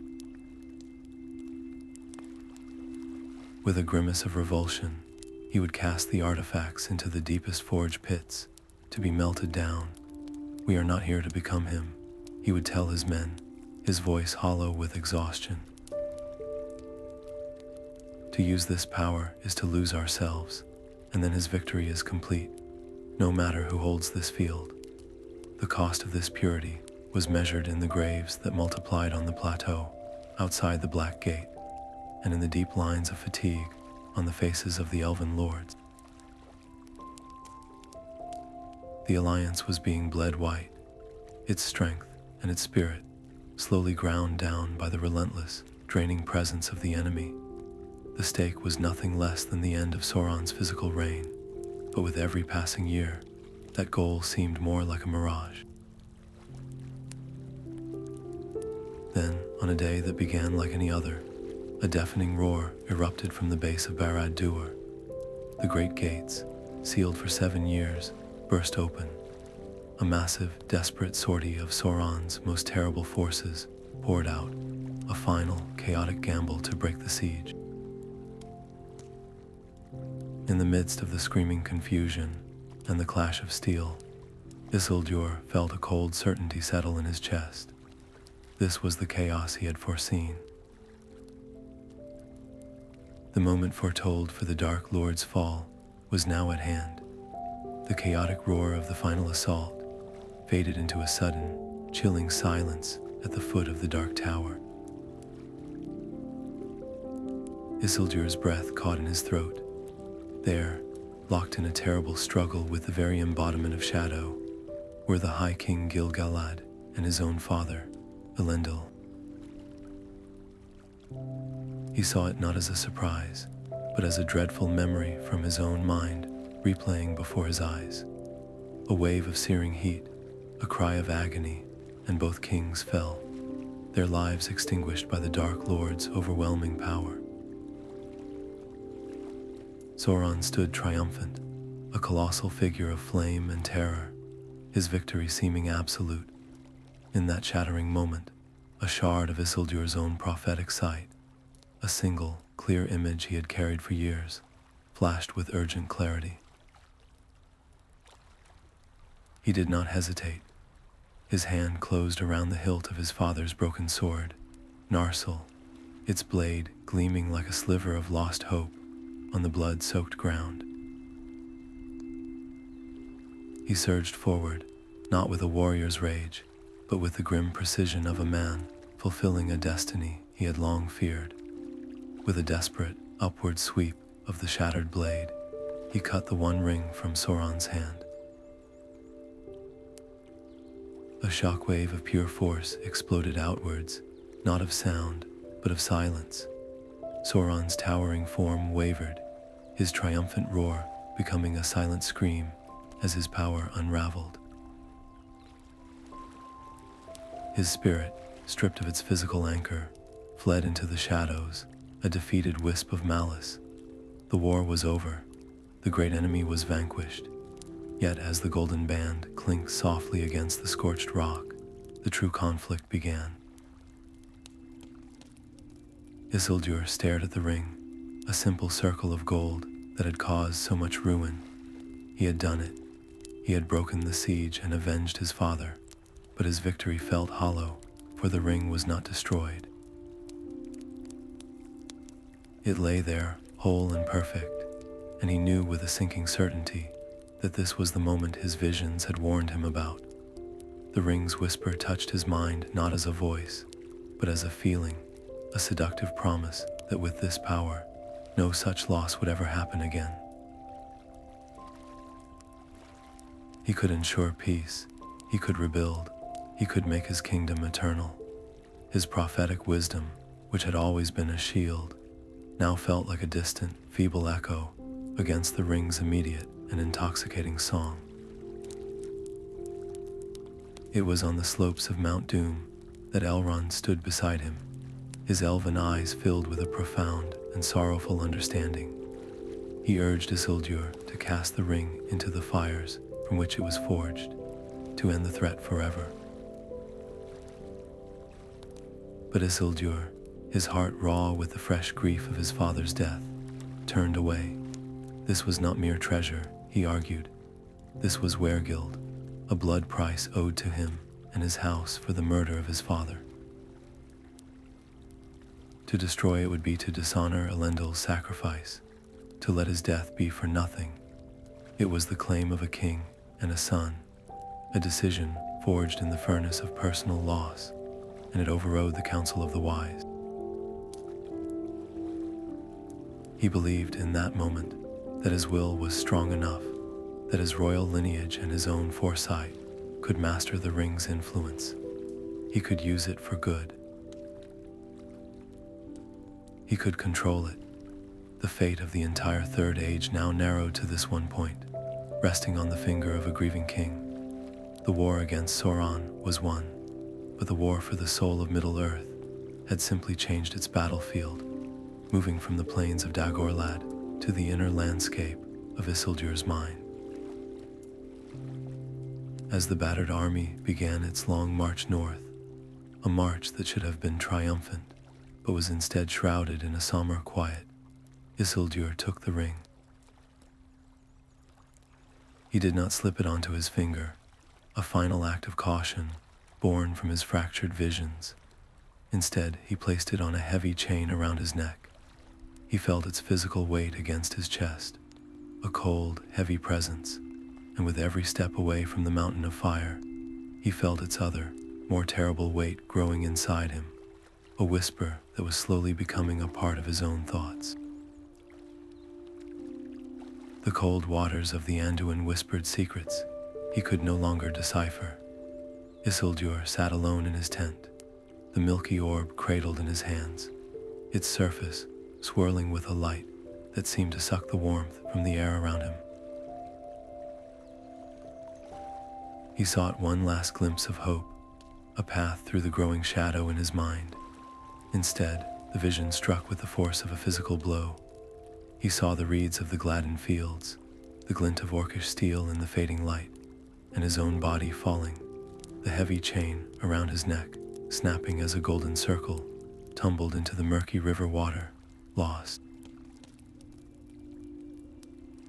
With a grimace of revulsion, he would cast the artifacts into the deepest forge pits to be melted down. "We are not here to become him," he would tell his men, his voice hollow with exhaustion. "To use this power is to lose ourselves, and then his victory is complete, no matter who holds this field." The cost of this purity was measured in the graves that multiplied on the plateau outside the Black Gate, and in the deep lines of fatigue on the faces of the elven lords. The Alliance was being bled white, its strength and its spirit slowly ground down by the relentless, draining presence of the enemy. The stake was nothing less than the end of Sauron's physical reign, but with every passing year, that goal seemed more like a mirage. Then, on a day that began like any other, a deafening roar erupted from the base of Barad-dûr. The great gates, sealed for 7 years, burst open. A massive, desperate sortie of Sauron's most terrible forces poured out, a final, chaotic gamble to break the siege. In the midst of the screaming confusion and the clash of steel, Isildur felt a cold certainty settle in his chest. This was the chaos he had foreseen. The moment foretold for the Dark Lord's fall was now at hand. The chaotic roar of the final assault faded into a sudden, chilling silence at the foot of the Dark Tower. Isildur's breath caught in his throat. There, locked in a terrible struggle with the very embodiment of shadow, were the High King Gil-galad and his own father, Elendil. He saw it not as a surprise, but as a dreadful memory from his own mind replaying before his eyes. A wave of searing heat, a cry of agony, and both kings fell, their lives extinguished by the Dark Lord's overwhelming power. Sauron stood triumphant, a colossal figure of flame and terror, his victory seeming absolute. In that shattering moment, a shard of Isildur's own prophetic sight, a single, clear image he had carried for years, flashed with urgent clarity. He did not hesitate. His hand closed around the hilt of his father's broken sword, Narsil, its blade gleaming like a sliver of lost hope on the blood-soaked ground. He surged forward, not with a warrior's rage, but with the grim precision of a man fulfilling a destiny he had long feared. With a desperate, upward sweep of the shattered blade, he cut the one ring from Sauron's hand. A shockwave of pure force exploded outwards, not of sound, but of silence. Sauron's towering form wavered, his triumphant roar becoming a silent scream as his power unraveled. His spirit, stripped of its physical anchor, fled into the shadows, a defeated wisp of malice. The war was over. The great enemy was vanquished. Yet as the golden band clinked softly against the scorched rock, the true conflict began. Isildur stared at the ring, a simple circle of gold that had caused so much ruin. He had done it. He had broken the siege and avenged his father, but his victory felt hollow, for the ring was not destroyed. It lay there, whole and perfect, and he knew with a sinking certainty that this was the moment his visions had warned him about. The ring's whisper touched his mind not as a voice, but as a feeling, a seductive promise that with this power, no such loss would ever happen again. He could ensure peace, he could rebuild, he could make his kingdom eternal. His prophetic wisdom, which had always been a shield, now felt like a distant, feeble echo against the ring's immediate and intoxicating song. It was on the slopes of Mount Doom that Elrond stood beside him, his elven eyes filled with a profound and sorrowful understanding. He urged Isildur to cast the ring into the fires from which it was forged, to end the threat forever. But Isildur, his heart raw with the fresh grief of his father's death, turned away. This was not mere treasure, he argued. This was weregild, a blood price owed to him and his house for the murder of his father. To destroy it would be to dishonor Elendil's sacrifice, to let his death be for nothing. It was the claim of a king and a son, a decision forged in the furnace of personal loss, and it overrode the counsel of the wise. He believed in that moment that his will was strong enough, that his royal lineage and his own foresight could master the ring's influence. He could use it for good. He could control it. The fate of the entire Third Age now narrowed to this one point, resting on the finger of a grieving king. The war against Sauron was won, but the war for the soul of Middle-earth had simply changed its battlefield, moving from the plains of Dagorlad to the inner landscape of Isildur's mind. As the battered army began its long march north, a march that should have been triumphant, but was instead shrouded in a somber quiet, Isildur took the ring. He did not slip it onto his finger, a final act of caution born from his fractured visions. Instead, he placed it on a heavy chain around his neck. He felt its physical weight against his chest, a cold, heavy presence, and with every step away from the mountain of fire, he felt its other, more terrible weight growing inside him, a whisper that was slowly becoming a part of his own thoughts. The cold waters of the Anduin whispered secrets he could no longer decipher. Isildur sat alone in his tent, the milky orb cradled in his hands, its surface swirling with a light that seemed to suck the warmth from the air around him. He sought one last glimpse of hope, a path through the growing shadow in his mind. Instead, the vision struck with the force of a physical blow. He saw the reeds of the Gladden fields, the glint of orcish steel in the fading light, and his own body falling, the heavy chain around his neck snapping as a golden circle tumbled into the murky river water, lost.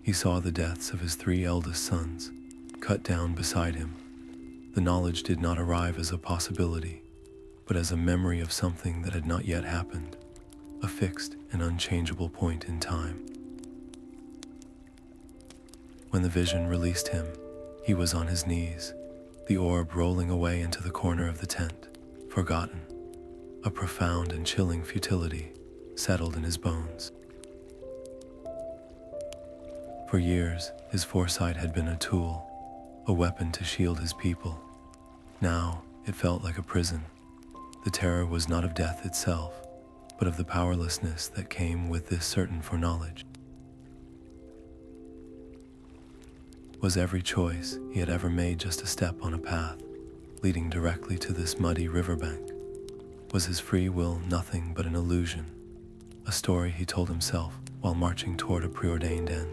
He saw the deaths of his 3 eldest sons, cut down beside him. The knowledge did not arrive as a possibility, but as a memory of something that had not yet happened, a fixed and unchangeable point in time. When the vision released him, he was on his knees, the orb rolling away into the corner of the tent, forgotten. A profound and chilling futility settled in his bones. For years, his foresight had been a tool, a weapon to shield his people. Now, it felt like a prison. The terror was not of death itself, but of the powerlessness that came with this certain foreknowledge. Was every choice he had ever made just a step on a path, leading directly to this muddy riverbank? Was his free will nothing but an illusion, a story he told himself while marching toward a preordained end?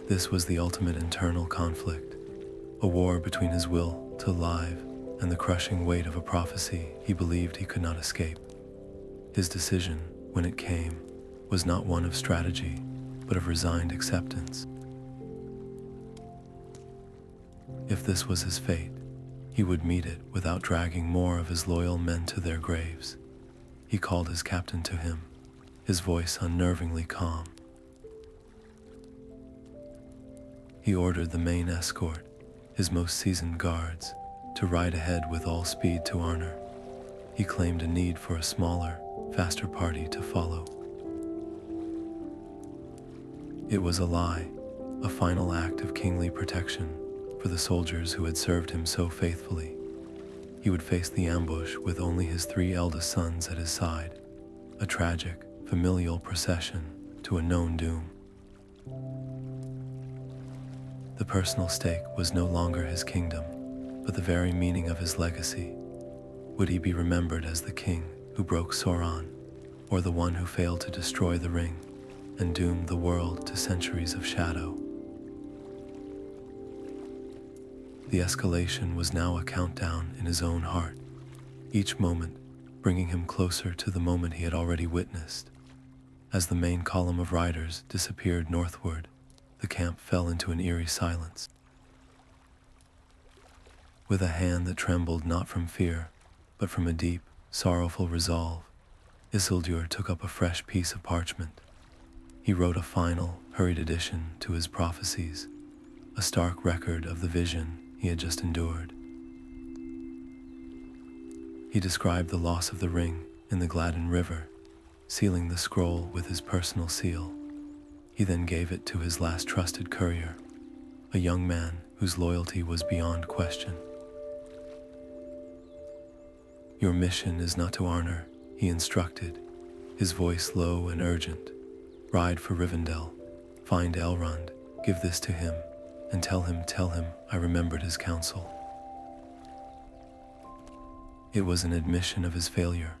This was the ultimate internal conflict, a war between his will to live and the crushing weight of a prophecy he believed he could not escape. His decision, when it came, was not one of strategy, but of resigned acceptance. If this was his fate, he would meet it without dragging more of his loyal men to their graves. He called his captain to him, his voice unnervingly calm. He ordered the main escort, his most seasoned guards, to ride ahead with all speed to Arnor. He claimed a need for a smaller, faster party to follow. It was a lie, a final act of kingly protection for the soldiers who had served him so faithfully. He would face the ambush with only his 3 eldest sons at his side, a tragic, familial procession to a known doom. The personal stake was no longer his kingdom, but the very meaning of his legacy. Would he be remembered as the king who broke Sauron, or the one who failed to destroy the ring and doomed the world to centuries of shadow? The escalation was now a countdown in his own heart, each moment bringing him closer to the moment he had already witnessed. As the main column of riders disappeared northward, the camp fell into an eerie silence. With a hand that trembled not from fear, but from a deep, sorrowful resolve, Isildur took up a fresh piece of parchment. He wrote a final, hurried addition to his prophecies, a stark record of the vision he had just endured. He described the loss of the ring in the Gladden River, sealing the scroll with his personal seal. He then gave it to his last trusted courier, a young man whose loyalty was beyond question. "Your mission is not to Arnor," he instructed, his voice low and urgent. "Ride for Rivendell, find Elrond, give this to him, and tell him I remembered his counsel." It was an admission of his failure,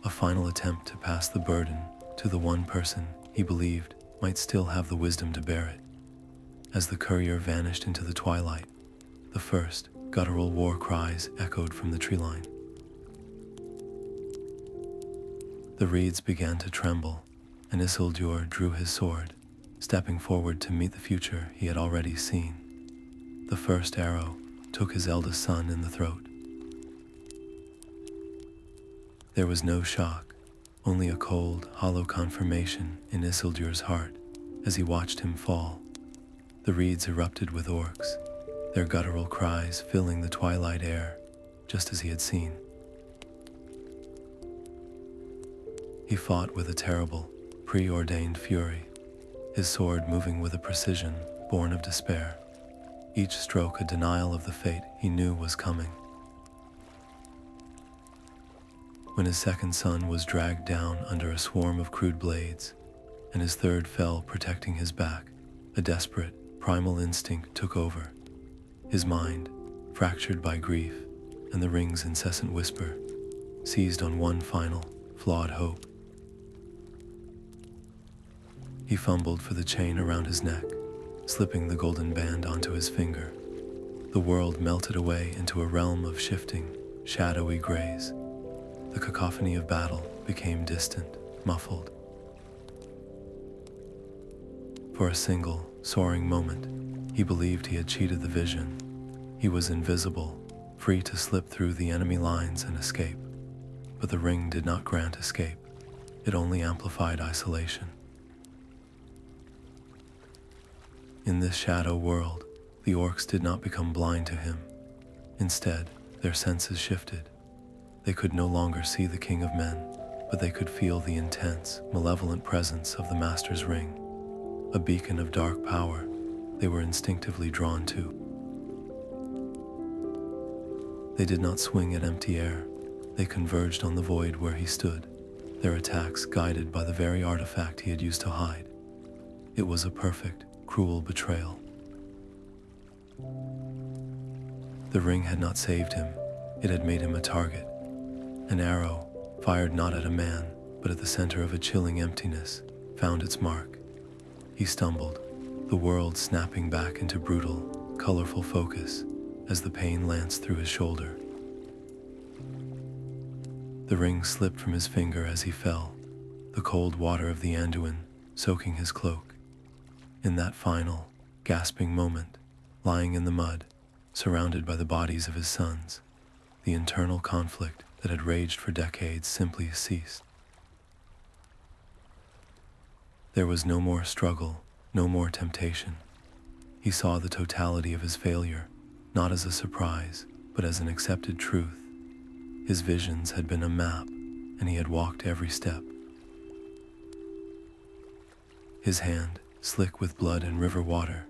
a final attempt to pass the burden to the one person he believed might still have the wisdom to bear it. As the courier vanished into the twilight, the first guttural war cries echoed from the tree line. The reeds began to tremble, and Isildur drew his sword, stepping forward to meet the future he had already seen. The first arrow took his eldest son in the throat. There was no shock, only a cold, hollow confirmation in Isildur's heart as he watched him fall. The reeds erupted with orcs, their guttural cries filling the twilight air, just as he had seen. He fought with a terrible, preordained fury, his sword moving with a precision born of despair, each stroke a denial of the fate he knew was coming. When his second son was dragged down under a swarm of crude blades, and his third fell protecting his back, a desperate, primal instinct took over. His mind, fractured by grief and the ring's incessant whisper, seized on one final, flawed hope. He fumbled for the chain around his neck, slipping the golden band onto his finger. The world melted away into a realm of shifting, shadowy grays. The cacophony of battle became distant, muffled. For a single, soaring moment, he believed he had cheated the vision. He was invisible, free to slip through the enemy lines and escape. But the ring did not grant escape. It only amplified isolation. In this shadow world, the orcs did not become blind to him. Instead, Their senses shifted. They could no longer see the King of Men, but they could feel the intense, malevolent presence of the Master's Ring, a beacon of dark power they were instinctively drawn to. They did not swing at empty air. They converged on the void where he stood, their attacks guided by the very artifact he had used to hide. It was a perfect, cruel betrayal. The ring had not saved him. It had made him a target. An arrow, fired not at a man, but at the center of a chilling emptiness, found its mark. He stumbled, the world snapping back into brutal, colorful focus as the pain lanced through his shoulder. The ring slipped from his finger as he fell, the cold water of the Anduin soaking his cloak. In that final, gasping moment, lying in the mud, surrounded by the bodies of his sons, the internal conflict that had raged for decades simply ceased. There was no more struggle, no more temptation. He saw the totality of his failure, not as a surprise, but as an accepted truth. His visions had been a map, and he had walked every step. His hand, slick with blood and river water,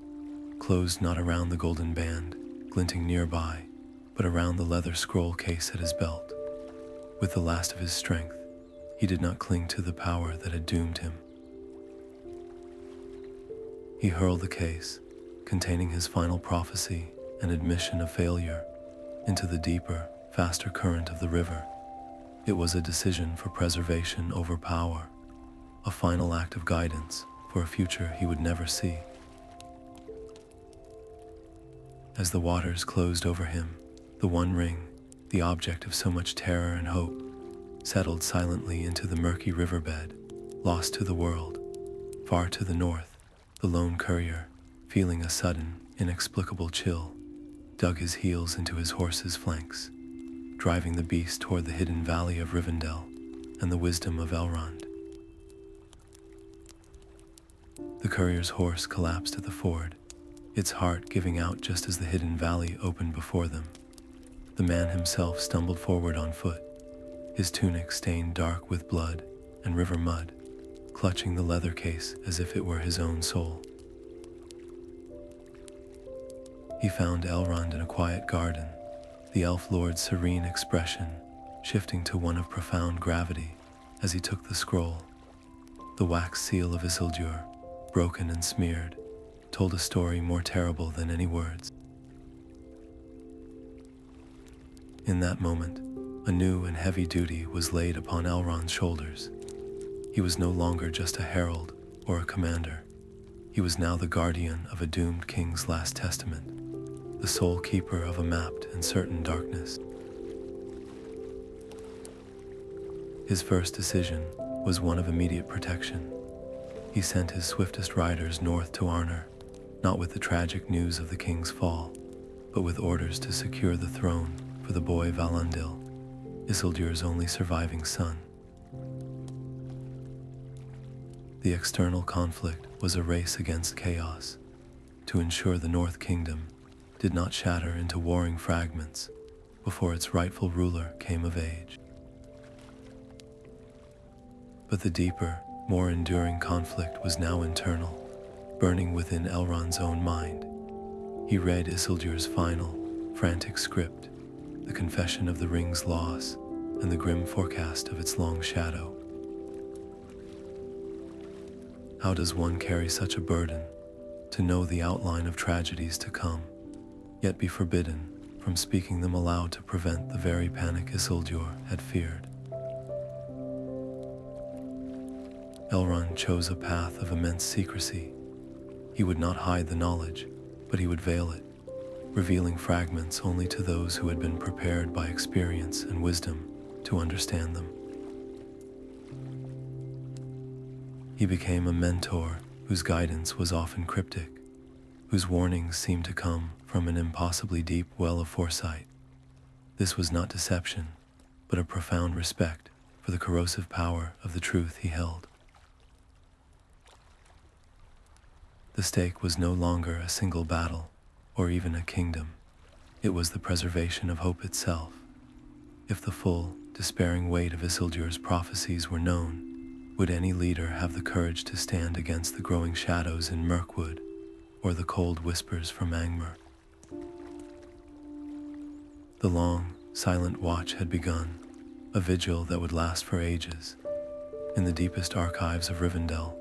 closed not around the golden band, glinting nearby, but around the leather scroll case at his belt. With the last of his strength, he did not cling to the power that had doomed him. He hurled the case, containing his final prophecy and admission of failure, into the deeper, faster current of the river. It was a decision for preservation over power, a final act of guidance for a future he would never see. As the waters closed over him, the One Ring, the object of so much terror and hope, settled silently into the murky riverbed, lost to the world. Far to the north, the lone courier, feeling a sudden, inexplicable chill, dug his heels into his horse's flanks, driving the beast toward the hidden valley of Rivendell and the wisdom of Elrond. The courier's horse collapsed at the ford, its heart giving out just as the hidden valley opened before them. The man himself stumbled forward on foot, his tunic stained dark with blood and river mud, clutching the leather case as if it were his own soul. He found Elrond in a quiet garden, the elf lord's serene expression shifting to one of profound gravity as he took the scroll. The wax seal of Isildur, broken and smeared, told a story more terrible than any words. In that moment, a new and heavy duty was laid upon Elrond's shoulders. He was no longer just a herald or a commander. He was now the guardian of a doomed king's last testament, the sole keeper of a mapped and certain darkness. His first decision was one of immediate protection. He sent his swiftest riders north to Arnor, not with the tragic news of the king's fall, but with orders to secure the throne for the boy Elendil, Isildur's only surviving son. The external conflict was a race against chaos, to ensure the North Kingdom did not shatter into warring fragments before its rightful ruler came of age. But the deeper, more enduring conflict was now internal, burning within Elrond's own mind. He read Isildur's final, frantic script, the confession of the ring's loss and the grim forecast of its long shadow. How does one carry such a burden, to know the outline of tragedies to come, yet be forbidden from speaking them aloud to prevent the very panic Isildur had feared? Elrond chose a path of immense secrecy. He would not hide the knowledge, but he would veil it, revealing fragments only to those who had been prepared by experience and wisdom to understand them. He became a mentor whose guidance was often cryptic, whose warnings seemed to come from an impossibly deep well of foresight. This was not deception, but a profound respect for the corrosive power of the truth he held. The stake was no longer a single battle, or even a kingdom. It was the preservation of hope itself. If the full, despairing weight of Isildur's prophecies were known, would any leader have the courage to stand against the growing shadows in Mirkwood, or the cold whispers from Angmar? The long, silent watch had begun, a vigil that would last for ages. In the deepest archives of Rivendell,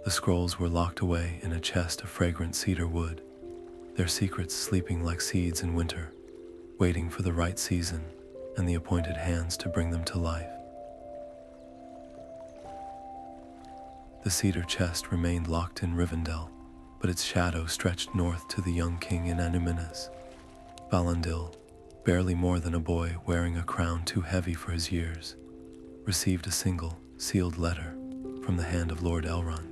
the scrolls were locked away in a chest of fragrant cedar wood, their secrets sleeping like seeds in winter, waiting for the right season and the appointed hands to bring them to life. The cedar chest remained locked in Rivendell, but its shadow stretched north to the young king in Annúminas. Elendil, barely more than a boy wearing a crown too heavy for his years, received a single, sealed letter from the hand of Lord Elrond.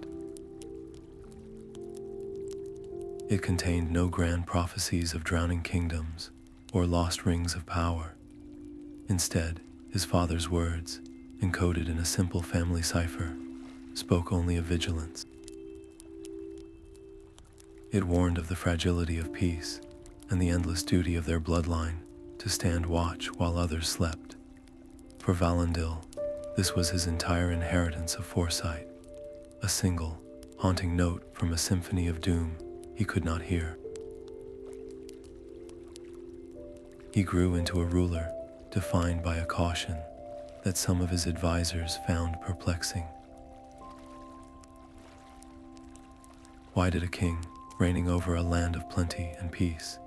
It contained no grand prophecies of drowning kingdoms or lost rings of power. Instead, his father's words, encoded in a simple family cipher, spoke only of vigilance. It warned of the fragility of peace and the endless duty of their bloodline to stand watch while others slept. For Elendil, this was his entire inheritance of foresight, a single, haunting note from a symphony of doom he could not hear. He grew into a ruler defined by a caution that some of his advisors found perplexing. Why did a king, reigning over a land of plenty and peace,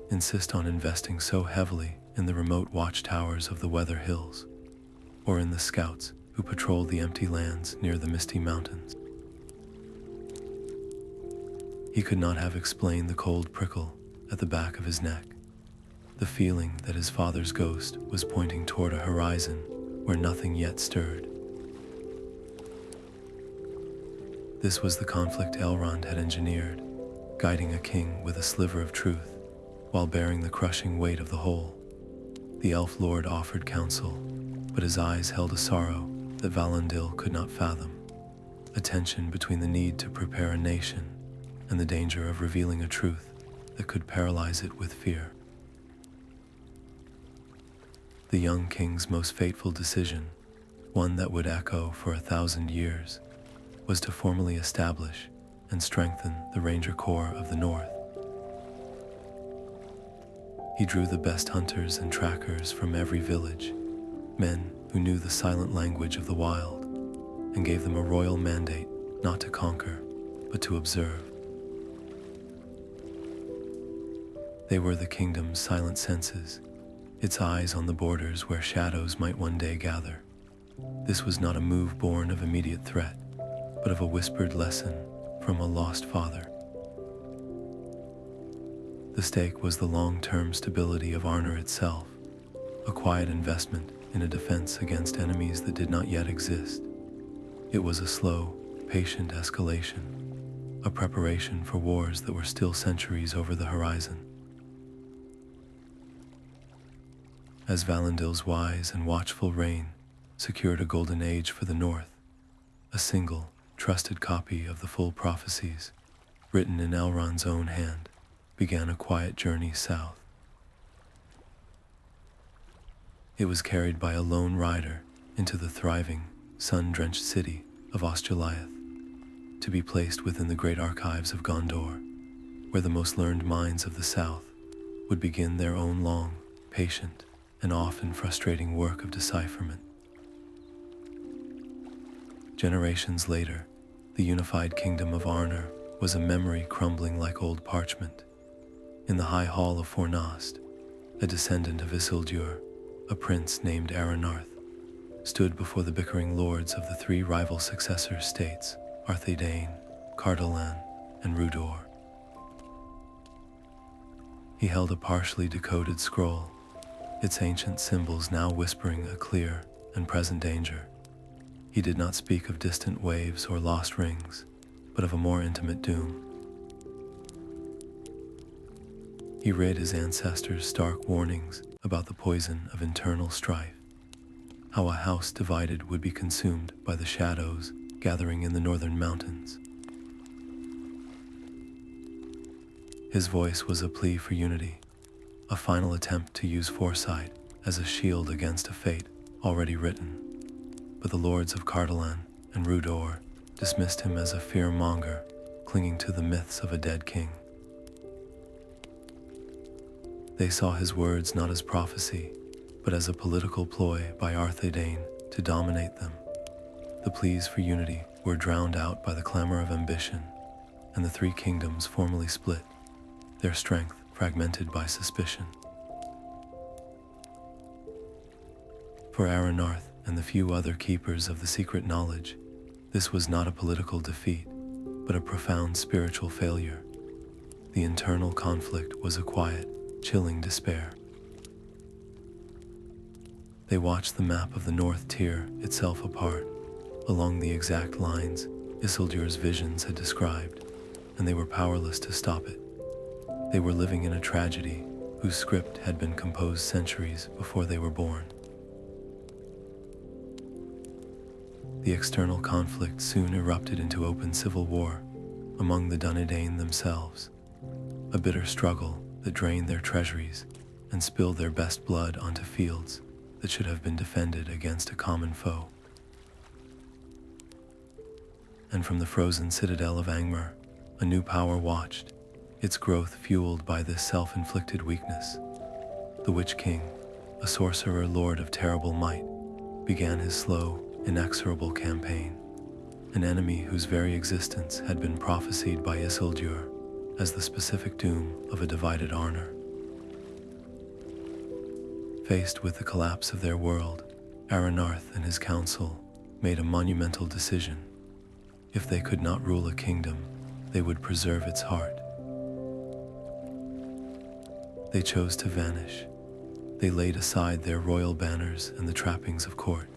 insist on investing so heavily in the remote watchtowers of the Weather Hills, or in the scouts who patrolled the empty lands near the Misty Mountains? He could not have explained the cold prickle at the back of his neck, the feeling that his father's ghost was pointing toward a horizon where nothing yet stirred. This was the conflict Elrond had engineered, guiding a king with a sliver of truth, while bearing the crushing weight of the whole. The elf lord offered counsel, but his eyes held a sorrow that Elendil could not fathom, a tension between the need to prepare a nation and the danger of revealing a truth that could paralyze it with fear. The young king's most fateful decision, one that would echo for 1,000 years, was to formally establish and strengthen the Ranger Corps of the North. He drew the best hunters and trackers from every village, men who knew the silent language of the wild, and gave them a royal mandate not to conquer, but to observe. They were the kingdom's silent senses, its eyes on the borders where shadows might one day gather. This was not a move born of immediate threat, but of a whispered lesson from a lost father. The stake was the long-term stability of Arnor itself, a quiet investment in a defense against enemies that did not yet exist. It was a slow, patient escalation, a preparation for wars that were still centuries over the horizon. As Elendil's wise and watchful reign secured a golden age for the North, a single, trusted copy of the full prophecies, written in Elrond's own hand, began a quiet journey south. It was carried by a lone rider into the thriving, sun-drenched city of Osgiliath, to be placed within the great archives of Gondor, where the most learned minds of the South would begin their own long, patient, and often frustrating work of decipherment. Generations later, the unified kingdom of Arnor was a memory crumbling like old parchment. In the high hall of Fornost, a descendant of Isildur, a prince named Aranarth, stood before the bickering lords of the three rival successor states, Arthedain, Cardolan, and Rudor. He held a partially decoded scroll, its ancient symbols now whispering a clear and present danger. He did not speak of distant waves or lost rings, but of a more intimate doom. He read his ancestors' stark warnings about the poison of internal strife, how a house divided would be consumed by the shadows gathering in the northern mountains. His voice was a plea for unity, a final attempt to use foresight as a shield against a fate already written. But the lords of Cardolan and Rudor dismissed him as a fear-monger, clinging to the myths of a dead king. They saw his words not as prophecy, but as a political ploy by Arthedain to dominate them. The pleas for unity were drowned out by the clamor of ambition, and the three kingdoms formally split, their strength fragmented by suspicion. For Aranarth and the few other keepers of the secret knowledge, this was not a political defeat, but a profound spiritual failure. The internal conflict was a quiet, chilling despair. They watched the map of the North tear itself apart, along the exact lines Isildur's visions had described, and they were powerless to stop it. They were living in a tragedy whose script had been composed centuries before they were born. The external conflict soon erupted into open civil war among the Dunedain themselves, a bitter struggle that drained their treasuries and spilled their best blood onto fields that should have been defended against a common foe. And from the frozen citadel of Angmar, a new power watched, its growth fueled by this self-inflicted weakness. The Witch King, a sorcerer lord of terrible might, began his slow, inexorable campaign, an enemy whose very existence had been prophesied by Isildur as the specific doom of a divided Arnor. Faced with the collapse of their world, Aranarth and his council made a monumental decision. If they could not rule a kingdom, they would preserve its heart. They chose to vanish. They laid aside their royal banners and the trappings of court,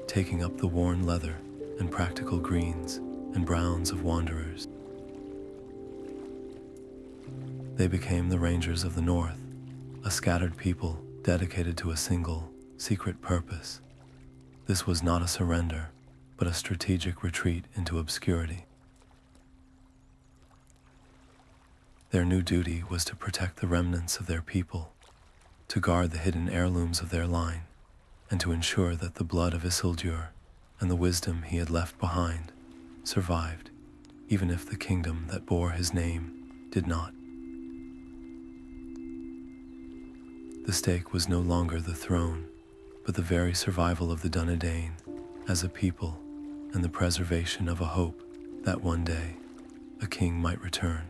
taking up the worn leather and practical greens and browns of wanderers. They became the Rangers of the North, a scattered people dedicated to a single, secret purpose. This was not a surrender, but a strategic retreat into obscurity. Their new duty was to protect the remnants of their people, to guard the hidden heirlooms of their line, and to ensure that the blood of Isildur and the wisdom he had left behind survived, even if the kingdom that bore his name did not. The stake was no longer the throne, but the very survival of the Dunedain as a people and the preservation of a hope that one day a king might return.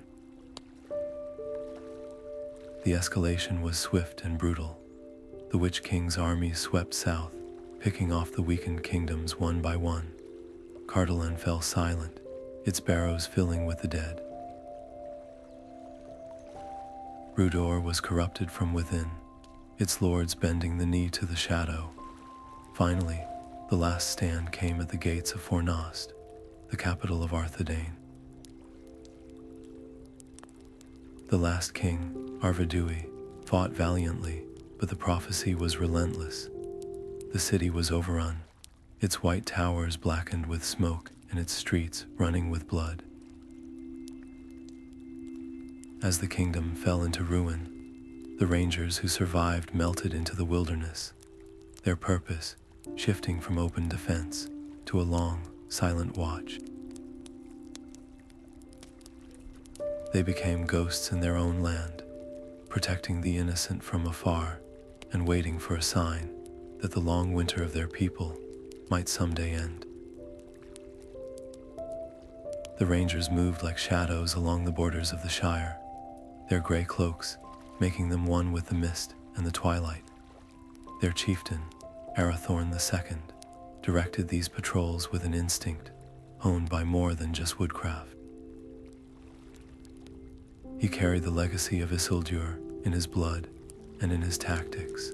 The escalation was swift and brutal. The Witch King's army swept south, picking off the weakened kingdoms one by one. Cardolan fell silent, its barrows filling with the dead. Rudor was corrupted from within, its lords bending the knee to the shadow. Finally, the last stand came at the gates of Fornost, the capital of Arthedain. The last king, Arvedui, fought valiantly, but the prophecy was relentless. The city was overrun, its white towers blackened with smoke and its streets running with blood. As the kingdom fell into ruin, the rangers who survived melted into the wilderness, their purpose shifting from open defense to a long, silent watch. They became ghosts in their own land, protecting the innocent from afar and waiting for a sign that the long winter of their people might someday end. The rangers moved like shadows along the borders of the Shire, their gray cloaks making them one with the mist and the twilight. Their chieftain, Arathorn II, directed these patrols with an instinct honed by more than just woodcraft. He carried the legacy of Isildur in his blood and in his tactics,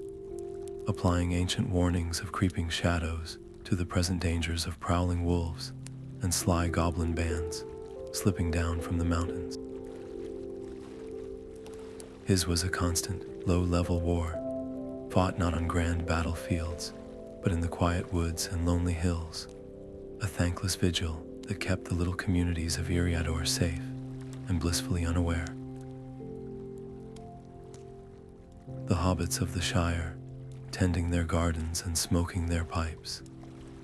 applying ancient warnings of creeping shadows to the present dangers of prowling wolves and sly goblin bands slipping down from the mountains. His was a constant, low-level war, fought not on grand battlefields, but in the quiet woods and lonely hills, a thankless vigil that kept the little communities of Eriador safe and blissfully unaware. The hobbits of the Shire, tending their gardens and smoking their pipes,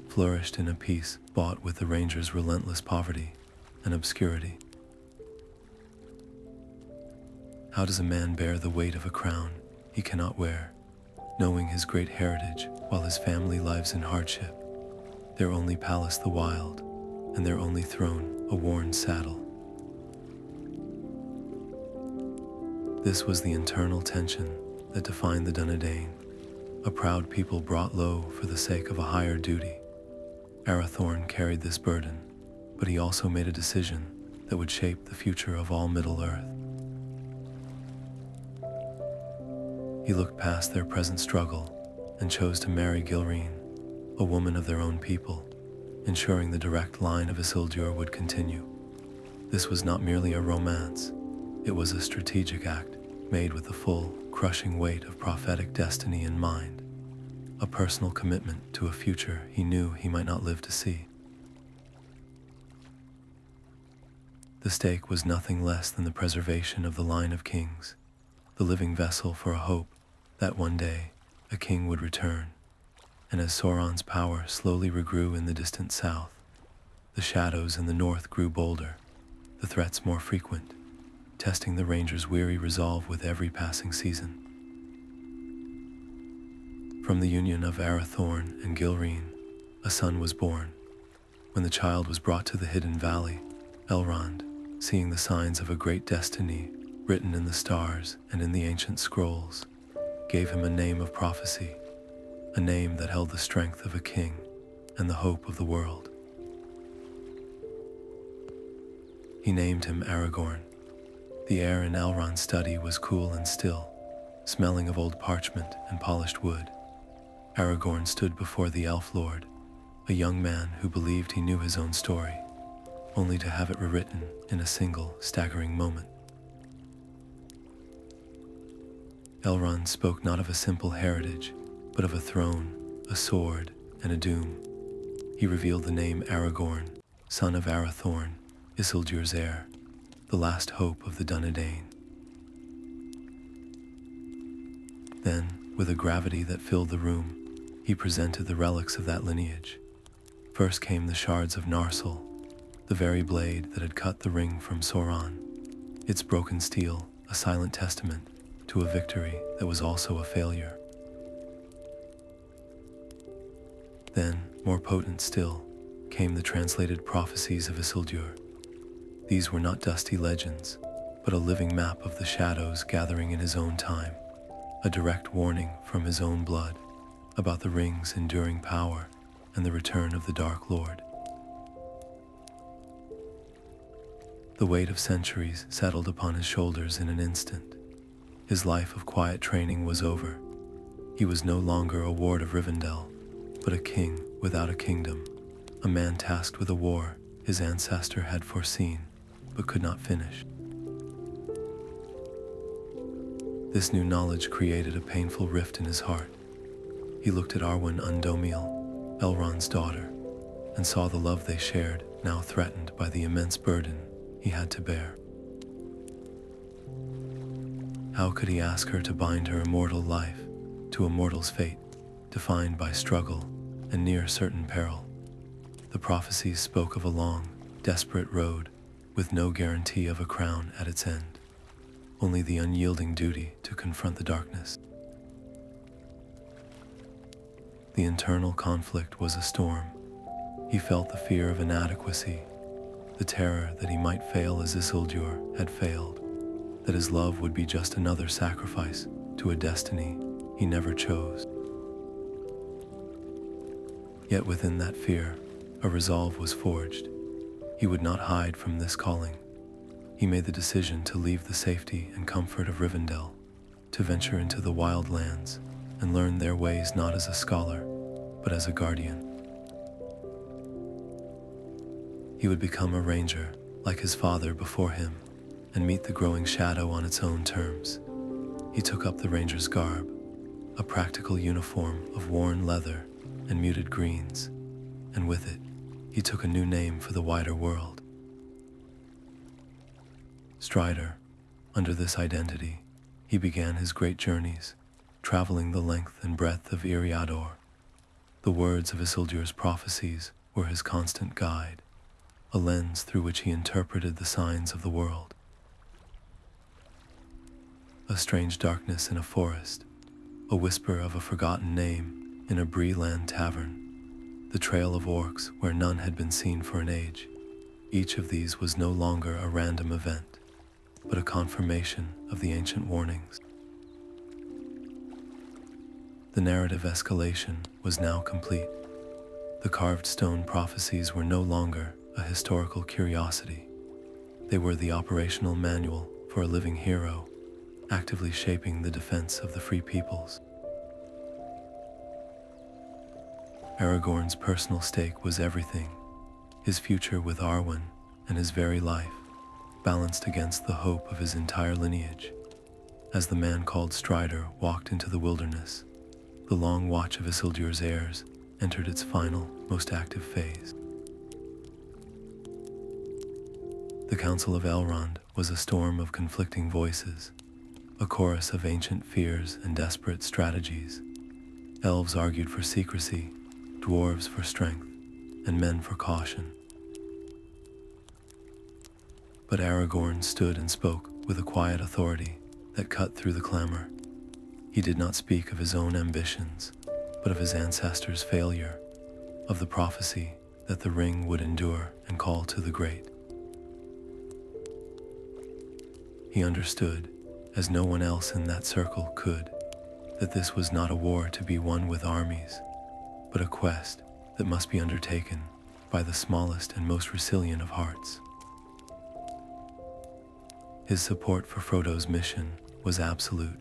flourished in a peace bought with the ranger's relentless poverty and obscurity. How does a man bear the weight of a crown he cannot wear, knowing his great heritage while his family lives in hardship, their only palace the wild, and their only throne a worn saddle? This was the internal tension that defined the Dunedain, a proud people brought low for the sake of a higher duty. Arathorn carried this burden, but he also made a decision that would shape the future of all Middle-earth. He looked past their present struggle and chose to marry Gilreen, a woman of their own people, ensuring the direct line of Isildur would continue. This was not merely a romance, it was a strategic act made with the full, crushing weight of prophetic destiny in mind, a personal commitment to a future he knew he might not live to see. The stake was nothing less than the preservation of the line of kings, the living vessel for a hope that one day a king would return. And as Sauron's power slowly regrew in the distant south, the shadows in the north grew bolder, the threats more frequent, testing the ranger's weary resolve with every passing season. From the union of Arathorn and Gilreen, a son was born. When the child was brought to the hidden valley, Elrond, seeing the signs of a great destiny written in the stars and in the ancient scrolls, gave him a name of prophecy, a name that held the strength of a king and the hope of the world. He named him Aragorn. The air in Elrond's study was cool and still, smelling of old parchment and polished wood. Aragorn stood before the Elf Lord, a young man who believed he knew his own story, only to have it rewritten in a single, staggering moment. Elrond spoke not of a simple heritage, but of a throne, a sword, and a doom. He revealed the name Aragorn, son of Arathorn, Isildur's heir, the last hope of the Dunedain. Then, with a gravity that filled the room, he presented the relics of that lineage. First came the shards of Narsil, the very blade that had cut the ring from Sauron, its broken steel a silent testament to a victory that was also a failure. Then, more potent still, came the translated Prophecies of Isildur. These were not dusty legends, but a living map of the shadows gathering in his own time, a direct warning from his own blood about the ring's enduring power and the return of the Dark Lord. The weight of centuries settled upon his shoulders in an instant. His life of quiet training was over. He was no longer a ward of Rivendell, but a king without a kingdom, a man tasked with a war his ancestor had foreseen but could not finish. This new knowledge created a painful rift in his heart. He looked at Arwen Undomiel, Elrond's daughter, and saw the love they shared now threatened by the immense burden he had to bear. How could he ask her to bind her immortal life to a mortal's fate, defined by struggle and near certain peril? The prophecies spoke of a long, desperate road with no guarantee of a crown at its end, only the unyielding duty to confront the darkness. The internal conflict was a storm. He felt the fear of inadequacy, the terror that he might fail as Isildur had failed, that his love would be just another sacrifice to a destiny he never chose. Yet within that fear, a resolve was forged. He would not hide from this calling. He made the decision to leave the safety and comfort of Rivendell, to venture into the wild lands and learn their ways not as a scholar, but as a guardian. He would become a ranger, like his father before him, and meet the growing shadow on its own terms. He took up the ranger's garb, a practical uniform of worn leather and muted greens, and with it, he took a new name for the wider world. Strider, under this identity, He began his great journeys, traveling the length and breadth of Eriador. The words of Isildur's prophecies were his constant guide, a lens through which he interpreted the signs of the world. A strange darkness in a forest, a whisper of a forgotten name in a Bree-land tavern, the trail of orcs where none had been seen for an age. Each of these was no longer a random event, but a confirmation of the ancient warnings. The narrative escalation was now complete. The carved stone prophecies were no longer a historical curiosity. They were the operational manual for a living hero, actively shaping the defense of the free peoples. Aragorn's personal stake was everything, his future with Arwen and his very life, balanced against the hope of his entire lineage. As the man called Strider walked into the wilderness, the long watch of Isildur's heirs entered its final, most active phase. The Council of Elrond was a storm of conflicting voices, a chorus of ancient fears and desperate strategies. Elves argued for secrecy, dwarves for strength, and men for caution. But Aragorn stood and spoke with a quiet authority that cut through the clamor. He did not speak of his own ambitions, but of his ancestors' failure, of the prophecy that the ring would endure and call to the great. He understood, as no one else in that circle could, that this was not a war to be won with armies, but a quest that must be undertaken by the smallest and most resilient of hearts. His support for Frodo's mission was absolute,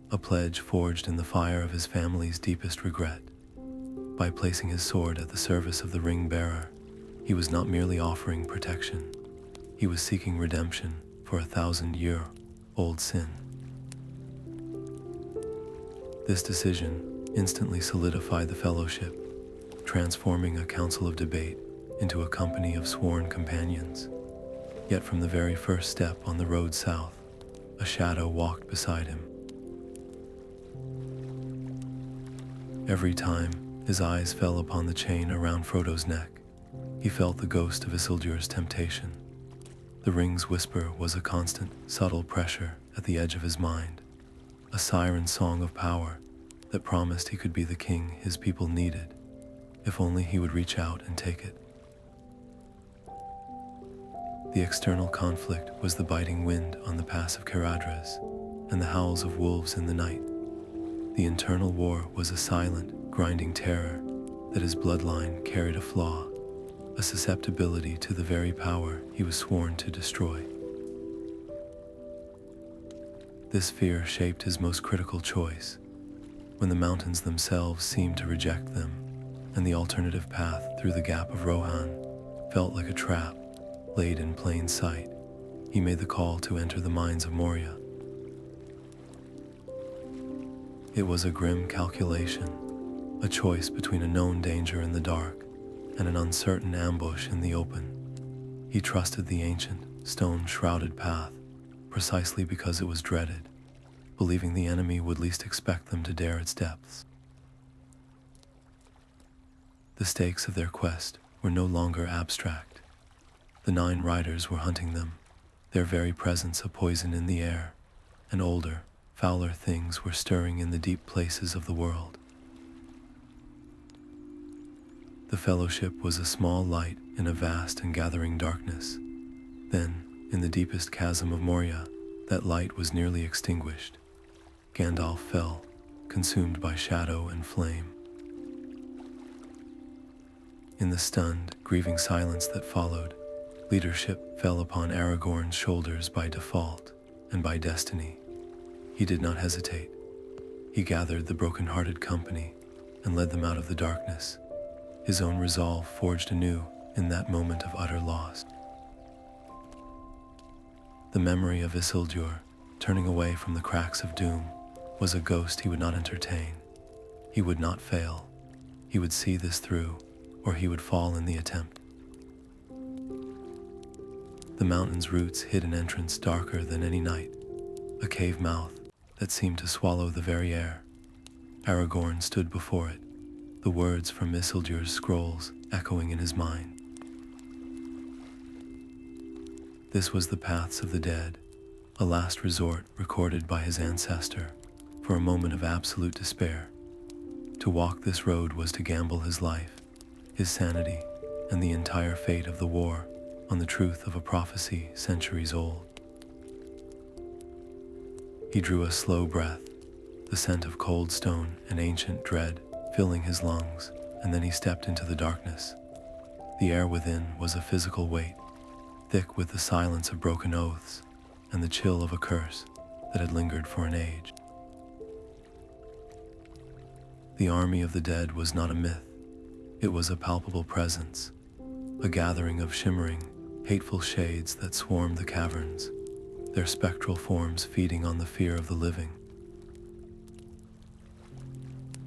a pledge forged in the fire of his family's deepest regret. By placing his sword at the service of the ring-bearer, he was not merely offering protection, he was seeking redemption for a 1,000-year-old sin. This decision instantly solidified the fellowship, transforming a council of debate into a company of sworn companions. Yet from the very first step on the road south, a shadow walked beside him. Every time his eyes fell upon the chain around Frodo's neck, he felt the ghost of Isildur's temptation. The ring's whisper was a constant, subtle pressure at the edge of his mind, a siren song of power that promised he could be the king his people needed, if only he would reach out and take it. The external conflict was the biting wind on the pass of Caradhras and the howls of wolves in the night. The internal war was a silent, grinding terror that his bloodline carried a flaw, a susceptibility to the very power he was sworn to destroy. This fear shaped his most critical choice, when the mountains themselves seemed to reject them, and the alternative path through the Gap of Rohan felt like a trap laid in plain sight. He made the call to enter the mines of Moria. It was a grim calculation, a choice between a known danger in the dark and an uncertain ambush in the open. He trusted the ancient, stone-shrouded path precisely because it was dreaded, believing the enemy would least expect them to dare its depths. The stakes of their quest were no longer abstract. The 9 riders were hunting them, their very presence a poison in the air, and older, fouler things were stirring in the deep places of the world. The fellowship was a small light in a vast and gathering darkness. Then, in the deepest chasm of Moria, that light was nearly extinguished. Gandalf fell, consumed by shadow and flame. In the stunned, grieving silence that followed, leadership fell upon Aragorn's shoulders by default and by destiny. He did not hesitate. He gathered the broken-hearted company and led them out of the darkness, his own resolve forged anew in that moment of utter loss. The memory of Isildur, turning away from the cracks of doom, was a ghost he would not entertain. He would not fail. He would see this through, or he would fall in the attempt. The mountain's roots hid an entrance darker than any night, a cave mouth that seemed to swallow the very air. Aragorn stood before it, the words from Isildur's scrolls echoing in his mind. This was the paths of the dead, a last resort recorded by his ancestor for a moment of absolute despair. To walk this road was to gamble his life, his sanity, and the entire fate of the war on the truth of a prophecy centuries old. He drew a slow breath, the scent of cold stone and ancient dread filling his lungs, and then he stepped into the darkness. The air within was a physical weight, thick with the silence of broken oaths and the chill of a curse that had lingered for an age. The army of the dead was not a myth. It was a palpable presence, a gathering of shimmering, hateful shades that swarmed the caverns, their spectral forms feeding on the fear of the living.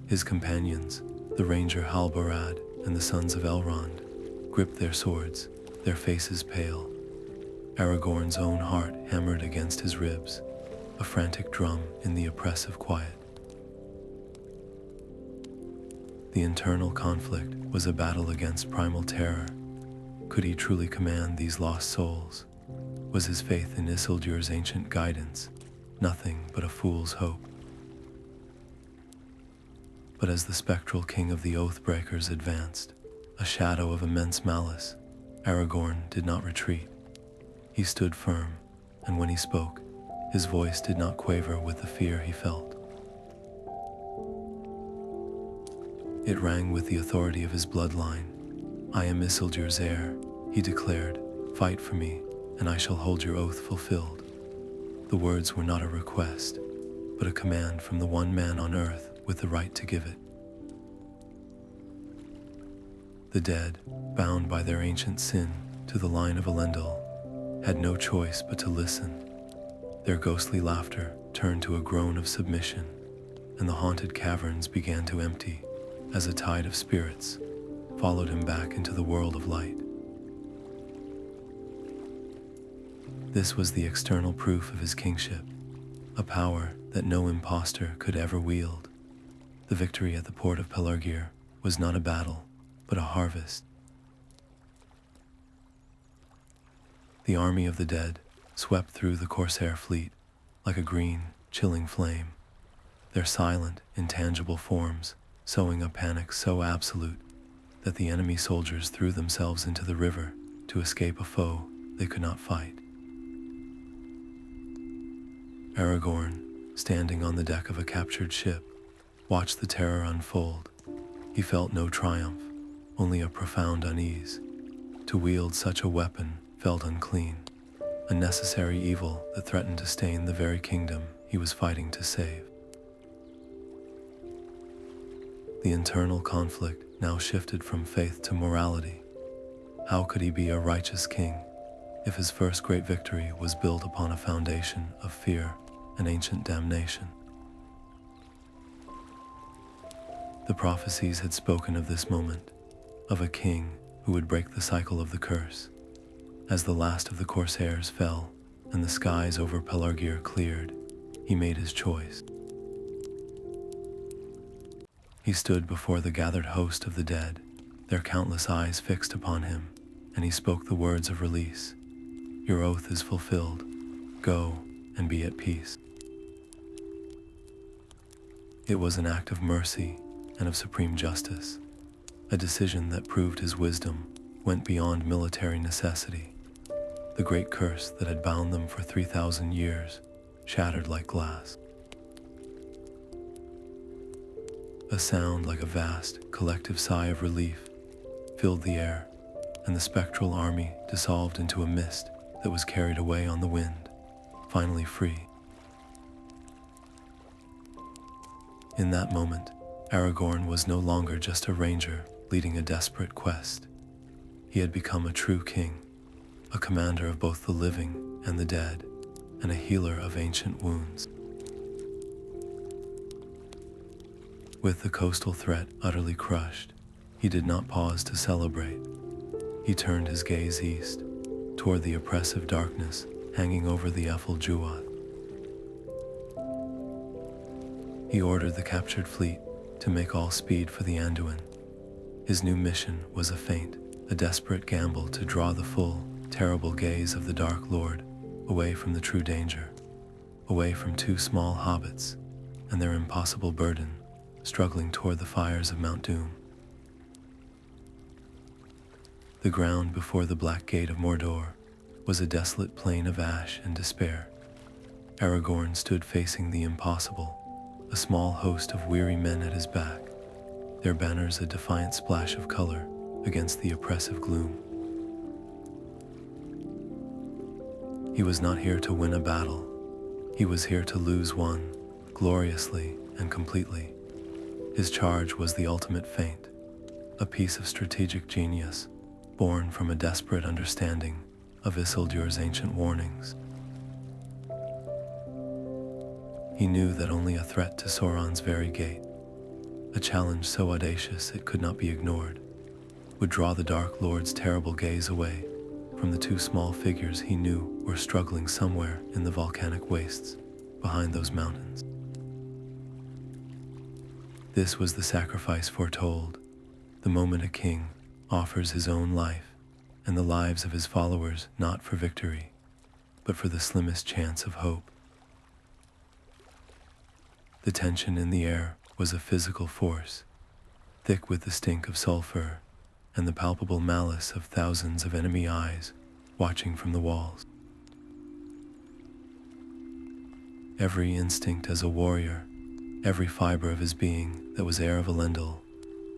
His companions, the ranger Halbarad and the sons of Elrond, gripped their swords, their faces pale. Aragorn's own heart hammered against his ribs, a frantic drum in the oppressive quiet. The internal conflict was a battle against primal terror. Could he truly command these lost souls? Was his faith in Isildur's ancient guidance nothing but a fool's hope? But as the spectral king of the Oathbreakers advanced, a shadow of immense malice, Aragorn did not retreat. He stood firm, and when he spoke, his voice did not quaver with the fear he felt. It rang with the authority of his bloodline. "I am Isildur's heir," he declared. "Fight for me, and I shall hold your oath fulfilled." The words were not a request, but a command from the one man on earth with the right to give it. The dead, bound by their ancient sin to the line of Elendil, had no choice but to listen. Their ghostly laughter turned to a groan of submission, and the haunted caverns began to empty as a tide of spirits followed him back into the world of light. This was the external proof of his kingship, a power that no impostor could ever wield. The victory at the port of Pelargir was not a battle, but a harvest. The army of the dead swept through the Corsair fleet like a green, chilling flame, their silent, intangible forms sowing a panic so absolute that the enemy soldiers threw themselves into the river to escape a foe they could not fight. Aragorn, standing on the deck of a captured ship, watched the terror unfold. He felt no triumph, only a profound unease. To wield such a weapon felt unclean, a necessary evil that threatened to stain the very kingdom he was fighting to save. The internal conflict now shifted from faith to morality. How could he be a righteous king if his first great victory was built upon a foundation of fear and ancient damnation? The prophecies had spoken of this moment, of a king who would break the cycle of the curse. As the last of the Corsairs fell and the skies over Pelargir cleared, he made his choice. He stood before the gathered host of the dead, their countless eyes fixed upon him, and he spoke the words of release. "Your oath is fulfilled. Go and be at peace." It was an act of mercy and of supreme justice, a decision that proved his wisdom went beyond military necessity. The great curse that had bound them for 3,000 years shattered like glass. A sound like a vast, collective sigh of relief filled the air, and the spectral army dissolved into a mist that was carried away on the wind, finally free. In that moment, Aragorn was no longer just a ranger leading a desperate quest. He had become a true king, a commander of both the living and the dead, and a healer of ancient wounds. With the coastal threat utterly crushed, he did not pause to celebrate. He turned his gaze east, toward the oppressive darkness hanging over the Juath. He ordered the captured fleet to make all speed for the Anduin. His new mission was a feint, a desperate gamble to draw the full, terrible gaze of the Dark Lord away from the true danger, away from two small hobbits and their impossible burden, struggling toward the fires of Mount Doom. The ground before the Black Gate of Mordor was a desolate plain of ash and despair. Aragorn stood facing the impossible, a small host of weary men at his back, their banners a defiant splash of color against the oppressive gloom. He was not here to win a battle. He was here to lose one, gloriously and completely. His charge was the ultimate feint, a piece of strategic genius born from a desperate understanding of Isildur's ancient warnings. He knew that only a threat to Sauron's very gate, a challenge so audacious it could not be ignored, would draw the Dark Lord's terrible gaze away from the two small figures he knew were struggling somewhere in the volcanic wastes behind those mountains. This was the sacrifice foretold, the moment a king offers his own life and the lives of his followers not for victory, but for the slimmest chance of hope. The tension in the air was a physical force, thick with the stink of sulfur and the palpable malice of thousands of enemy eyes watching from the walls. Every instinct as a warrior, every fiber of his being that was heir of Elendil,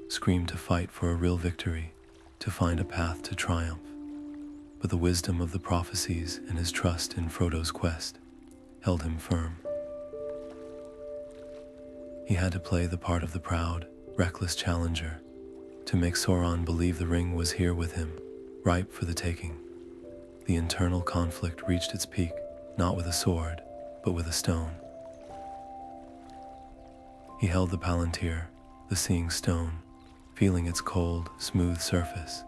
screamed to fight for a real victory, to find a path to triumph. But the wisdom of the prophecies and his trust in Frodo's quest held him firm. He had to play the part of the proud, reckless challenger, to make Sauron believe the ring was here with him, ripe for the taking. The internal conflict reached its peak, not with a sword, but with a stone. He held the Palantir, the Seeing Stone, feeling its cold, smooth surface.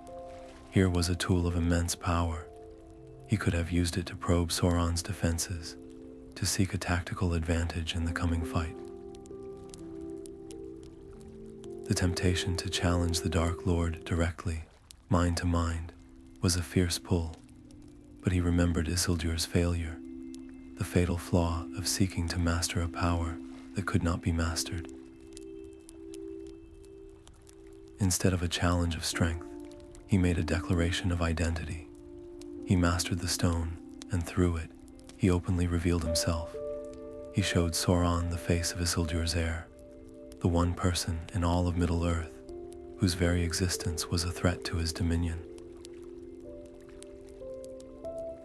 Here was a tool of immense power. He could have used it to probe Sauron's defenses, to seek a tactical advantage in the coming fight. The temptation to challenge the Dark Lord directly, mind to mind, was a fierce pull, but he remembered Isildur's failure, the fatal flaw of seeking to master a power that could not be mastered. Instead of a challenge of strength, he made a declaration of identity. He mastered the stone, and through it, he openly revealed himself. He showed Sauron the face of Isildur's heir, the one person in all of Middle-earth whose very existence was a threat to his dominion.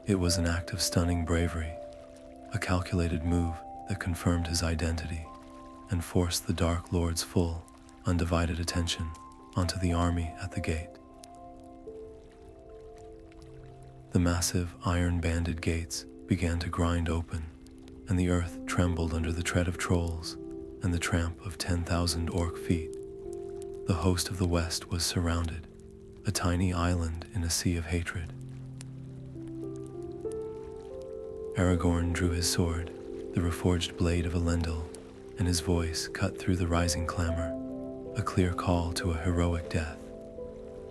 It was an act of stunning bravery, a calculated move that confirmed his identity and forced the Dark Lord's full, undivided attention onto the army at the gate. The massive iron-banded gates began to grind open, and the earth trembled under the tread of trolls and the tramp of 10,000 orc feet. The host of the West was surrounded, a tiny island in a sea of hatred. Aragorn drew his sword, the reforged blade of Elendil, and his voice cut through the rising clamor, a clear call to a heroic death.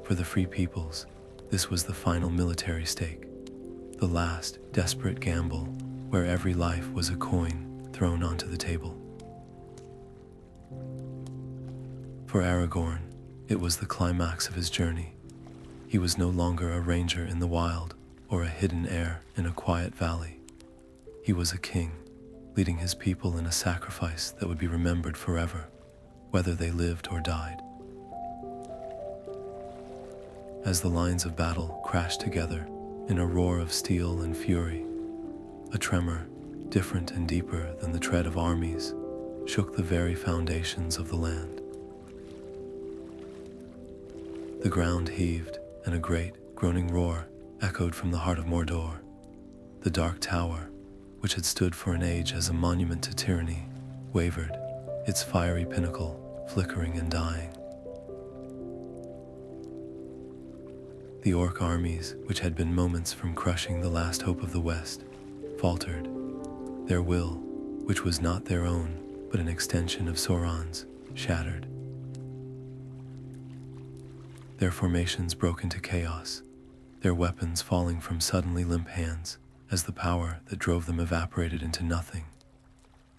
For the free peoples, this was the final military stake, the last desperate gamble where every life was a coin thrown onto the table. For Aragorn, it was the climax of his journey. He was no longer a ranger in the wild or a hidden heir in a quiet valley. He was a king, leading his people in a sacrifice that would be remembered forever, whether they lived or died. As the lines of battle crashed together in a roar of steel and fury, a tremor, different and deeper than the tread of armies, shook the very foundations of the land. The ground heaved, and a great, groaning roar echoed from the heart of Mordor. The Dark Tower, which had stood for an age as a monument to tyranny, wavered, its fiery pinnacle flickering and dying. The orc armies, which had been moments from crushing the last hope of the West, faltered. Their will, which was not their own, but an extension of Sauron's, shattered. Their formations broke into chaos, their weapons falling from suddenly limp hands as the power that drove them evaporated into nothing.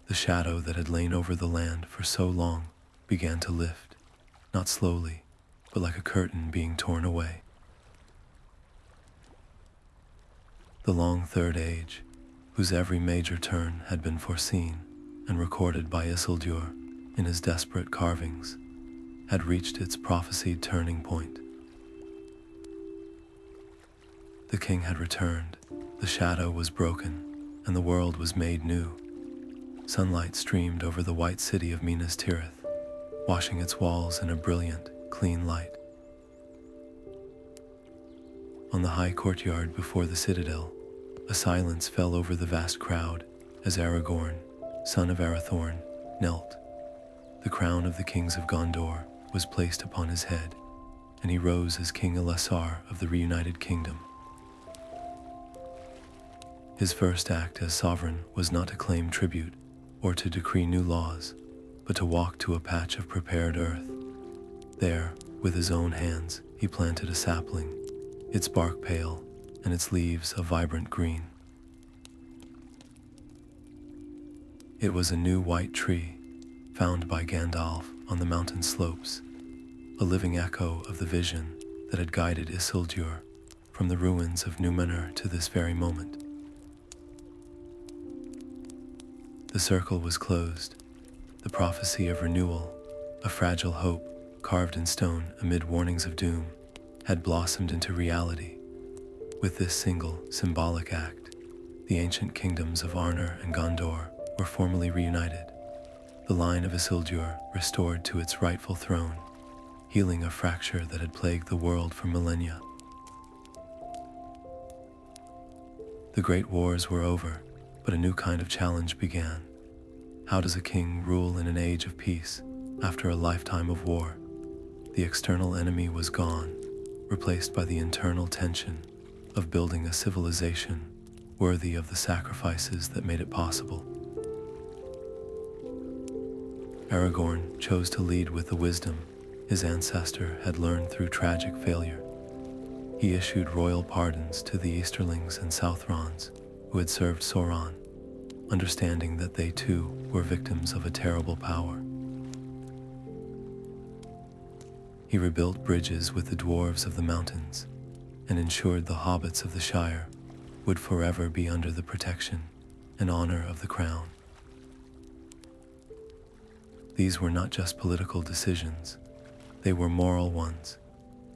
The shadow that had lain over the land for so long began to lift, not slowly, but like a curtain being torn away. The long Third Age, whose every major turn had been foreseen and recorded by Isildur in his desperate carvings, had reached its prophesied turning point. The king had returned, the shadow was broken, and the world was made new. Sunlight streamed over the white city of Minas Tirith, washing its walls in a brilliant, clean light. On the high courtyard before the citadel, a silence fell over the vast crowd as Aragorn, son of Arathorn, knelt. The crown of the kings of Gondor was placed upon his head, and he rose as King Elessar of the reunited kingdom. His first act as sovereign was not to claim tribute or to decree new laws, but to walk to a patch of prepared earth. There, with his own hands, he planted a sapling, its bark pale and its leaves a vibrant green. It was a new white tree, found by Gandalf on the mountain slopes, a living echo of the vision that had guided Isildur from the ruins of Númenor to this very moment. The circle was closed. The prophecy of renewal, a fragile hope carved in stone amid warnings of doom, had blossomed into reality. With this single, symbolic act, the ancient kingdoms of Arnor and Gondor were formally reunited, the line of Isildur restored to its rightful throne, healing a fracture that had plagued the world for millennia. The great wars were over, but a new kind of challenge began. How does a king rule in an age of peace after a lifetime of war? The external enemy was gone, replaced by the internal tension of building a civilization worthy of the sacrifices that made it possible. Aragorn chose to lead with the wisdom his ancestor had learned through tragic failure. He issued royal pardons to the Easterlings and Southrons who had served Sauron, understanding that they too were victims of a terrible power. He rebuilt bridges with the dwarves of the mountains and ensured the hobbits of the Shire would forever be under the protection and honor of the crown. These were not just political decisions, they were moral ones,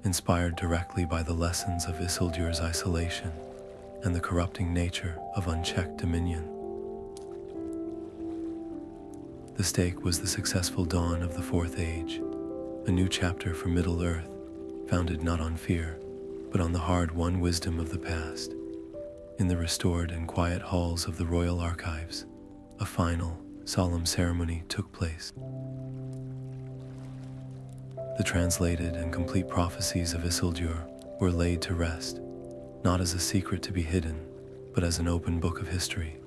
inspired directly by the lessons of Isildur's isolation and the corrupting nature of unchecked dominion. The stake was the successful dawn of the Fourth Age, a new chapter for Middle-earth, founded not on fear, but on the hard-won wisdom of the past. In the restored and quiet halls of the royal archives, a final, solemn ceremony took place. The translated and complete prophecies of Isildur were laid to rest, not as a secret to be hidden, but as an open book of history.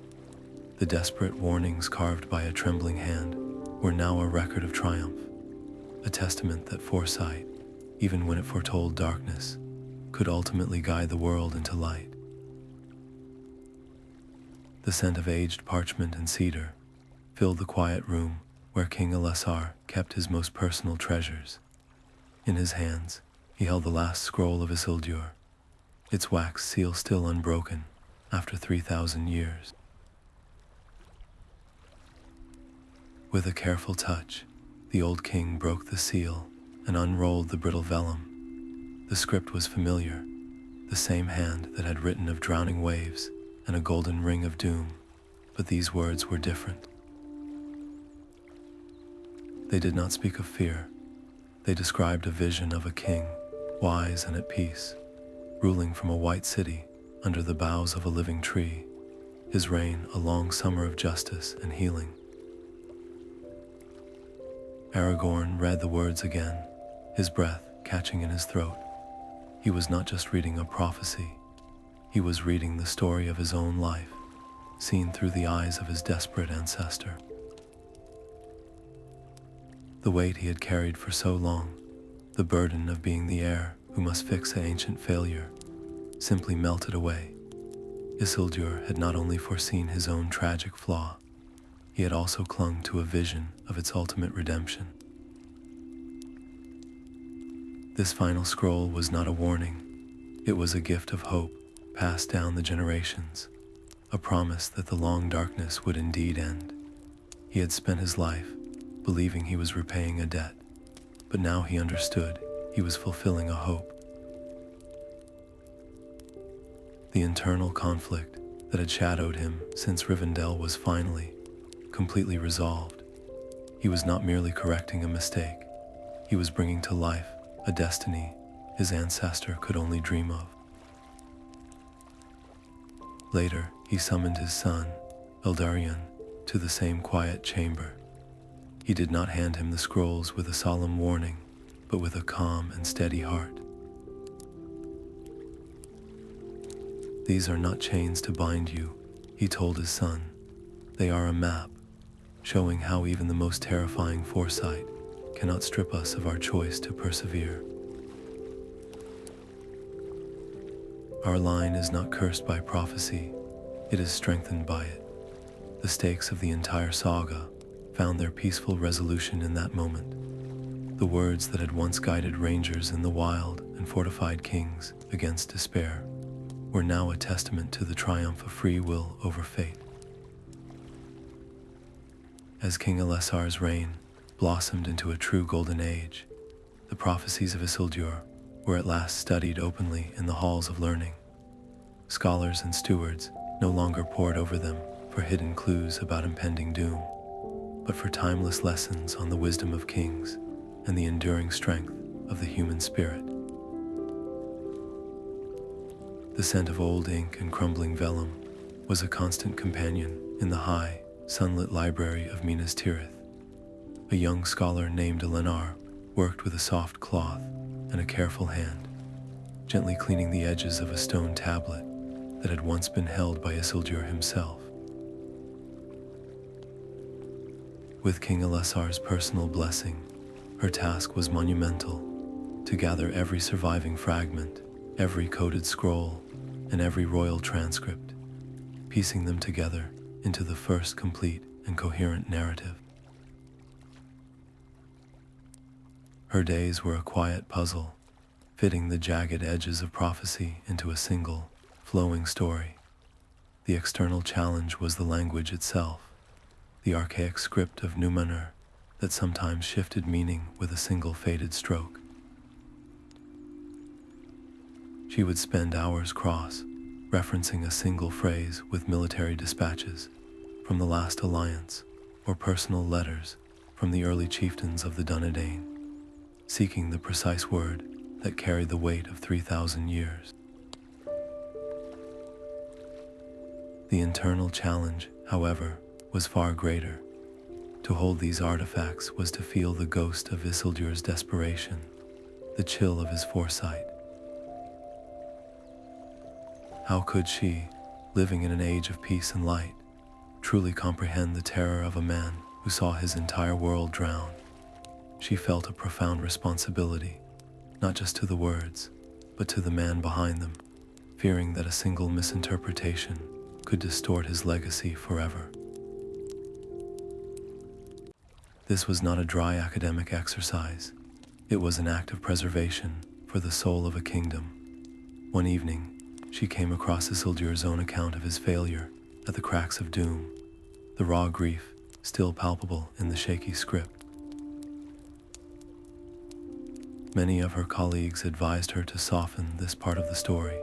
The desperate warnings carved by a trembling hand were now a record of triumph, a testament that foresight, even when it foretold darkness, could ultimately guide the world into light. The scent of aged parchment and cedar filled the quiet room where King Elessar kept his most personal treasures. In his hands, he held the last scroll of Isildur, its wax seal still unbroken after 3,000 years. With a careful touch, the old king broke the seal and unrolled the brittle vellum. The script was familiar, the same hand that had written of drowning waves and a golden ring of doom, but these words were different. They did not speak of fear. They described a vision of a king, wise and at peace, ruling from a white city under the boughs of a living tree, his reign a long summer of justice and healing. Aragorn read the words again, his breath catching in his throat. He was not just reading a prophecy, he was reading the story of his own life, seen through the eyes of his desperate ancestor. The weight he had carried for so long, the burden of being the heir who must fix an ancient failure, simply melted away. Isildur had not only foreseen his own tragic flaw, he had also clung to a vision of its ultimate redemption. This final scroll was not a warning, it was a gift of hope passed down the generations, a promise that the long darkness would indeed end. He had spent his life believing he was repaying a debt, but now he understood he was fulfilling a hope. The internal conflict that had shadowed him since Rivendell was finally, completely resolved. He was not merely correcting a mistake, he was bringing to life a destiny his ancestor could only dream of. Later, he summoned his son, Eldarion, to the same quiet chamber. He did not hand him the scrolls with a solemn warning, but with a calm and steady heart. "These are not chains to bind you," he told his son. "They are a map, showing how even the most terrifying foresight cannot strip us of our choice to persevere. Our line is not cursed by prophecy, it is strengthened by it." The stakes of the entire saga found their peaceful resolution in that moment. The words that had once guided rangers in the wild and fortified kings against despair were now a testament to the triumph of free will over fate. As King Elessar's reign blossomed into a true golden age, the prophecies of Isildur were at last studied openly in the halls of learning. Scholars and stewards no longer pored over them for hidden clues about impending doom, but for timeless lessons on the wisdom of kings and the enduring strength of the human spirit. The scent of old ink and crumbling vellum was a constant companion in the high, sunlit library of Minas Tirith. A young scholar named Eleanor worked with a soft cloth and a careful hand, gently cleaning the edges of a stone tablet that had once been held by Isildur himself. With King Elessar's personal blessing, her task was monumental: to gather every surviving fragment, every coded scroll, and every royal transcript, piecing them together into the first complete and coherent narrative. Her days were a quiet puzzle, fitting the jagged edges of prophecy into a single, flowing story. The external challenge was the language itself, the archaic script of Númenor that sometimes shifted meaning with a single faded stroke. She would spend hours cross-referencing a single phrase with military dispatches from the Last Alliance or personal letters from the early chieftains of the Dunedain, seeking the precise word that carried the weight of 3,000 years. The internal challenge, however, was far greater. To hold these artifacts was to feel the ghost of Isildur's desperation, the chill of his foresight. How could she, living in an age of peace and light, truly comprehend the terror of a man who saw his entire world drown? She felt a profound responsibility, not just to the words, but to the man behind them, fearing that a single misinterpretation could distort his legacy forever. This was not a dry academic exercise. It was an act of preservation for the soul of a kingdom. One evening, she came across Isildur's own account of his failure at the cracks of doom, the raw grief still palpable in the shaky script. Many of her colleagues advised her to soften this part of the story,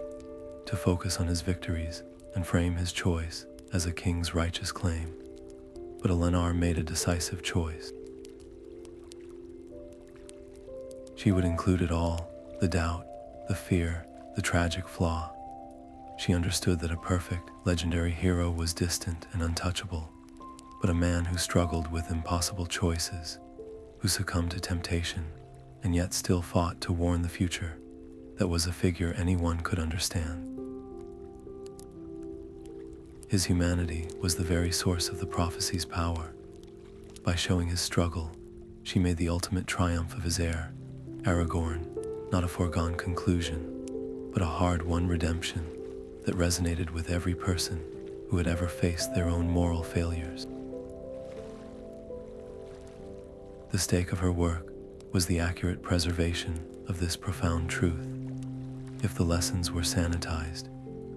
to focus on his victories and frame his choice as a king's righteous claim. But Eleanor made a decisive choice. She would include it all: the doubt, the fear, the tragic flaw. She understood that a perfect, legendary hero was distant and untouchable, but a man who struggled with impossible choices, who succumbed to temptation, and yet still fought to warn the future, that was a figure anyone could understand. His humanity was the very source of the prophecy's power. By showing his struggle, she made the ultimate triumph of his heir, Aragorn, not a foregone conclusion, but a hard-won redemption that resonated with every person who had ever faced their own moral failures. The stake of her work was the accurate preservation of this profound truth. If the lessons were sanitized,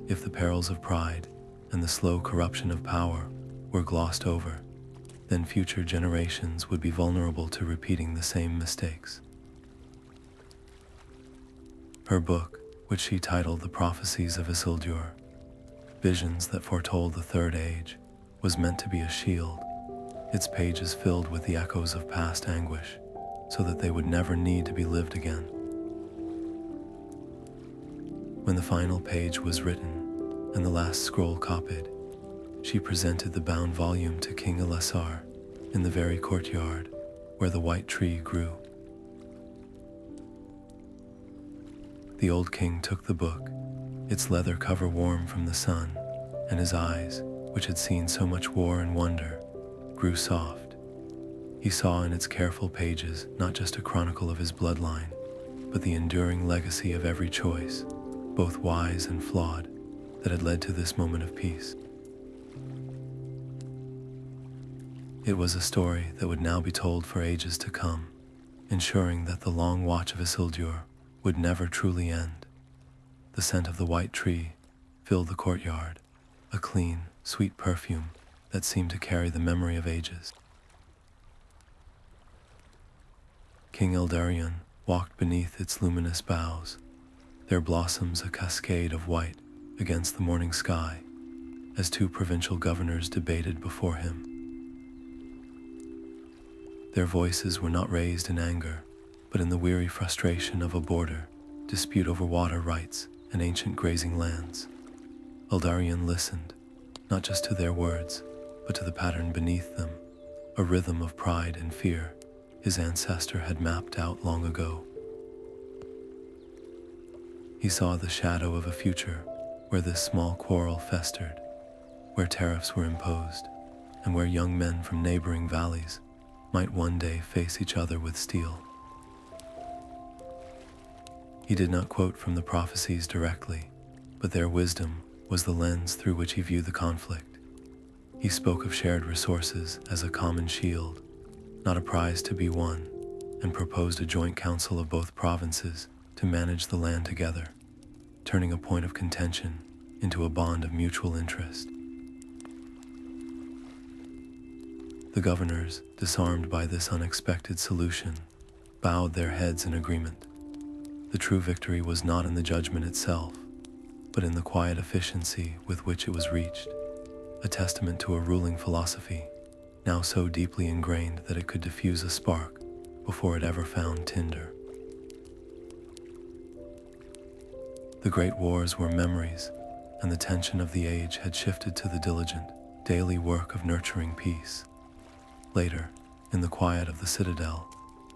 if the perils of pride and the slow corruption of power were glossed over, then future generations would be vulnerable to repeating the same mistakes. Her book, which she titled The Prophecies of Isildur, Visions that Foretold the Third Age, was meant to be a shield, its pages filled with the echoes of past anguish, so that they would never need to be lived again. When the final page was written and the last scroll copied, she presented the bound volume to King Elessar in the very courtyard where the white tree grew. The old king took the book, its leather cover warm from the sun, and his eyes, which had seen so much war and wonder, grew soft. He saw in its careful pages not just a chronicle of his bloodline, but the enduring legacy of every choice, both wise and flawed, that had led to this moment of peace. It was a story that would now be told for ages to come, ensuring that the long watch of Isildur would never truly end. The scent of the white tree filled the courtyard, a clean, sweet perfume that seemed to carry the memory of ages. King Eldarion walked beneath its luminous boughs, their blossoms a cascade of white against the morning sky, as two provincial governors debated before him. Their voices were not raised in anger, but in the weary frustration of a border dispute over water rights and ancient grazing lands. Eldarion listened, not just to their words, but to the pattern beneath them, a rhythm of pride and fear his ancestor had mapped out long ago. He saw the shadow of a future where this small quarrel festered, where tariffs were imposed, and where young men from neighboring valleys might one day face each other with steel. He did not quote from the prophecies directly, but their wisdom was the lens through which he viewed the conflict. He spoke of shared resources as a common shield, not a prize to be won, and proposed a joint council of both provinces to manage the land together, turning a point of contention into a bond of mutual interest. The governors, disarmed by this unexpected solution, bowed their heads in agreement. The true victory was not in the judgment itself, but in the quiet efficiency with which it was reached, a testament to a ruling philosophy now so deeply ingrained that it could diffuse a spark before it ever found tinder. The great wars were memories, and the tension of the age had shifted to the diligent, daily work of nurturing peace. Later, in the quiet of the citadel,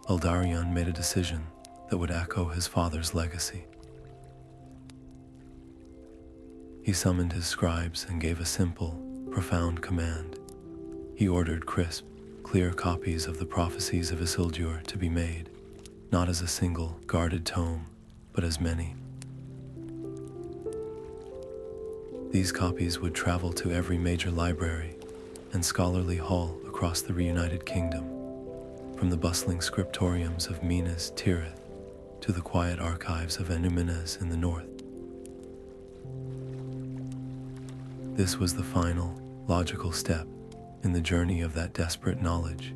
Eldarion made a decision that would echo his father's legacy. He summoned his scribes and gave a simple, profound command. He ordered crisp, clear copies of the Prophecies of Isildur to be made, not as a single, guarded tome, but as many. These copies would travel to every major library and scholarly hall across the reunited kingdom, from the bustling scriptoriums of Minas Tirith to the quiet archives of Númenor in the north. This was the final, logical step in the journey of that desperate knowledge.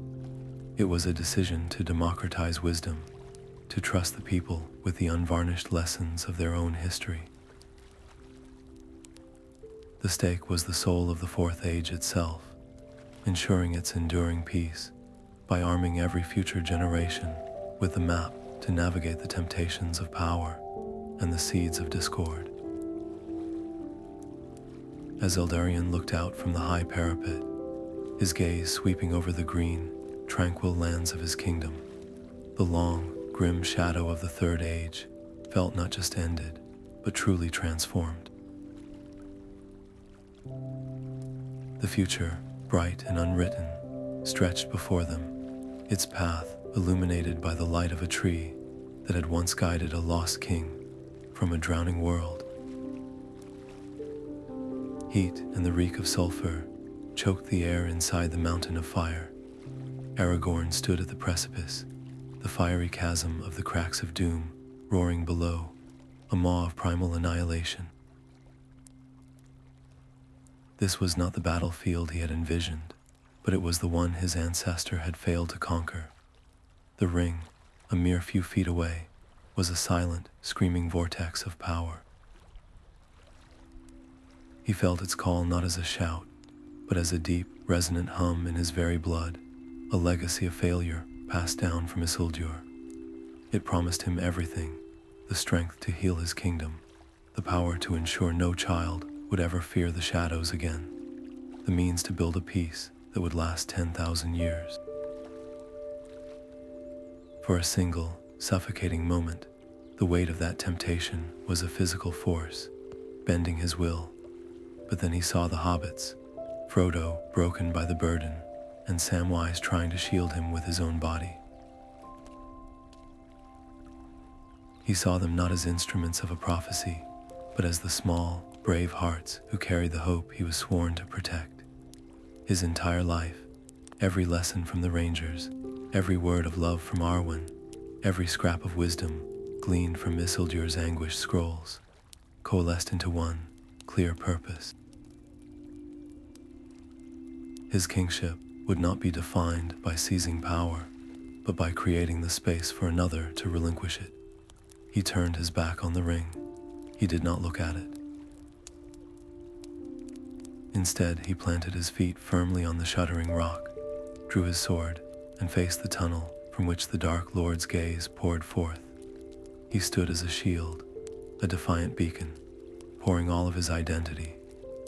It was a decision to democratize wisdom, to trust the people with the unvarnished lessons of their own history. The stake was the soul of the Fourth Age itself, ensuring its enduring peace by arming every future generation with the map to navigate the temptations of power and the seeds of discord. As Eldarion looked out from the high parapet, his gaze sweeping over the green, tranquil lands of his kingdom, the long, grim shadow of the Third Age felt not just ended, but truly transformed. The future, bright and unwritten, stretched before them, its path illuminated by the light of a tree that had once guided a lost king from a drowning world. Heat and the reek of sulfur choked the air inside the mountain of fire. Aragorn stood at the precipice, the fiery chasm of the cracks of doom roaring below, a maw of primal annihilation. This was not the battlefield he had envisioned, but it was the one his ancestor had failed to conquer. The ring, a mere few feet away, was a silent, screaming vortex of power. He felt its call not as a shout, but as a deep, resonant hum in his very blood, a legacy of failure passed down from Isildur. It promised him everything: the strength to heal his kingdom, the power to ensure no child would ever fear the shadows again, the means to build a peace that would last 10,000 years. For a single, suffocating moment, the weight of that temptation was a physical force, bending his will. But then he saw the hobbits, Frodo broken by the burden, and Samwise trying to shield him with his own body. He saw them not as instruments of a prophecy, but as the small, brave hearts who carried the hope he was sworn to protect. His entire life, every lesson from the Rangers, every word of love from Arwen, every scrap of wisdom gleaned from Isildur's anguished scrolls, coalesced into one clear purpose. His kingship would not be defined by seizing power, but by creating the space for another to relinquish it. He turned his back on the ring. He did not look at it. Instead, he planted his feet firmly on the shuddering rock, drew his sword, and faced the tunnel from which the Dark Lord's gaze poured forth. He stood as a shield, a defiant beacon, pouring all of his identity,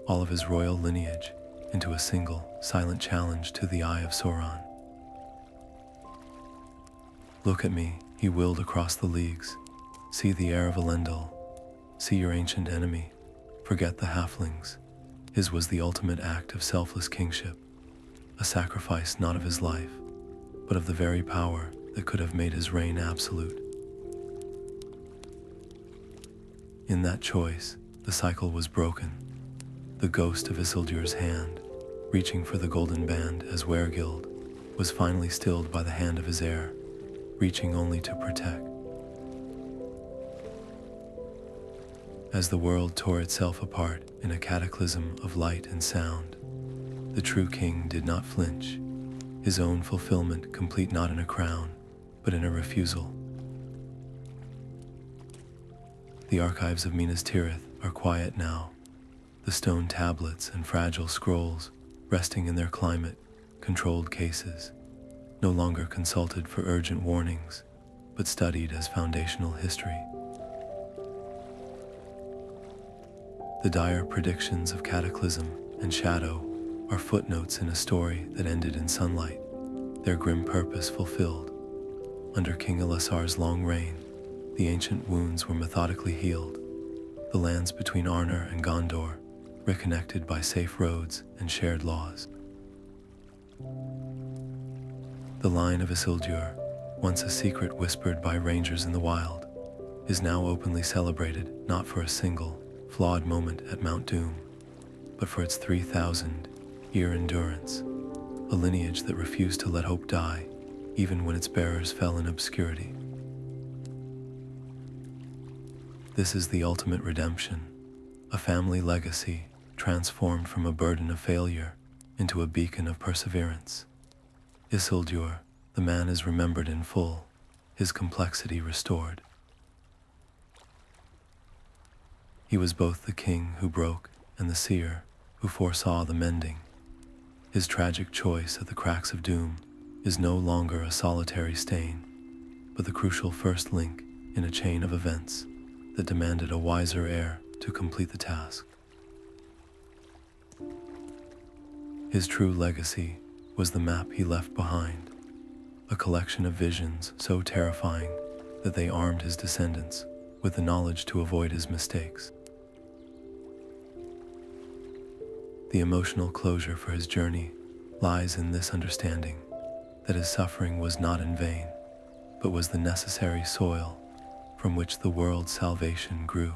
all of his royal lineage, into a single, silent challenge to the eye of Sauron. "Look at me," he willed across the leagues. "See the air of Elendil. See your ancient enemy. Forget the halflings." His was the ultimate act of selfless kingship, a sacrifice not of his life, but of the very power that could have made his reign absolute. In that choice, the cycle was broken. The ghost of Isildur's hand, reaching for the golden band as Wergild, was finally stilled by the hand of his heir, reaching only to protect. As the world tore itself apart in a cataclysm of light and sound, the true king did not flinch, his own fulfillment complete not in a crown, but in a refusal. The archives of Minas Tirith are quiet now, the stone tablets and fragile scrolls resting in their climate-controlled cases, no longer consulted for urgent warnings, but studied as foundational history. The dire predictions of cataclysm and shadow are footnotes in a story that ended in sunlight, their grim purpose fulfilled. Under King Elisar's long reign, the ancient wounds were methodically healed, the lands between Arnor and Gondor reconnected by safe roads and shared laws. The line of Isildur, once a secret whispered by rangers in the wild, is now openly celebrated not for a single, flawed moment at Mount Doom, but for its 3,000-year endurance, a lineage that refused to let hope die, even when its bearers fell in obscurity. This is the ultimate redemption, a family legacy transformed from a burden of failure into a beacon of perseverance. Isildur, the man, is remembered in full, his complexity restored. He was both the king who broke and the seer who foresaw the mending. His tragic choice at the cracks of doom is no longer a solitary stain, but the crucial first link in a chain of events that demanded a wiser heir to complete the task. His true legacy was the map he left behind, a collection of visions so terrifying that they armed his descendants with the knowledge to avoid his mistakes. The emotional closure for his journey lies in this understanding. that his suffering was not in vain, but was the necessary soil from which the world's salvation grew.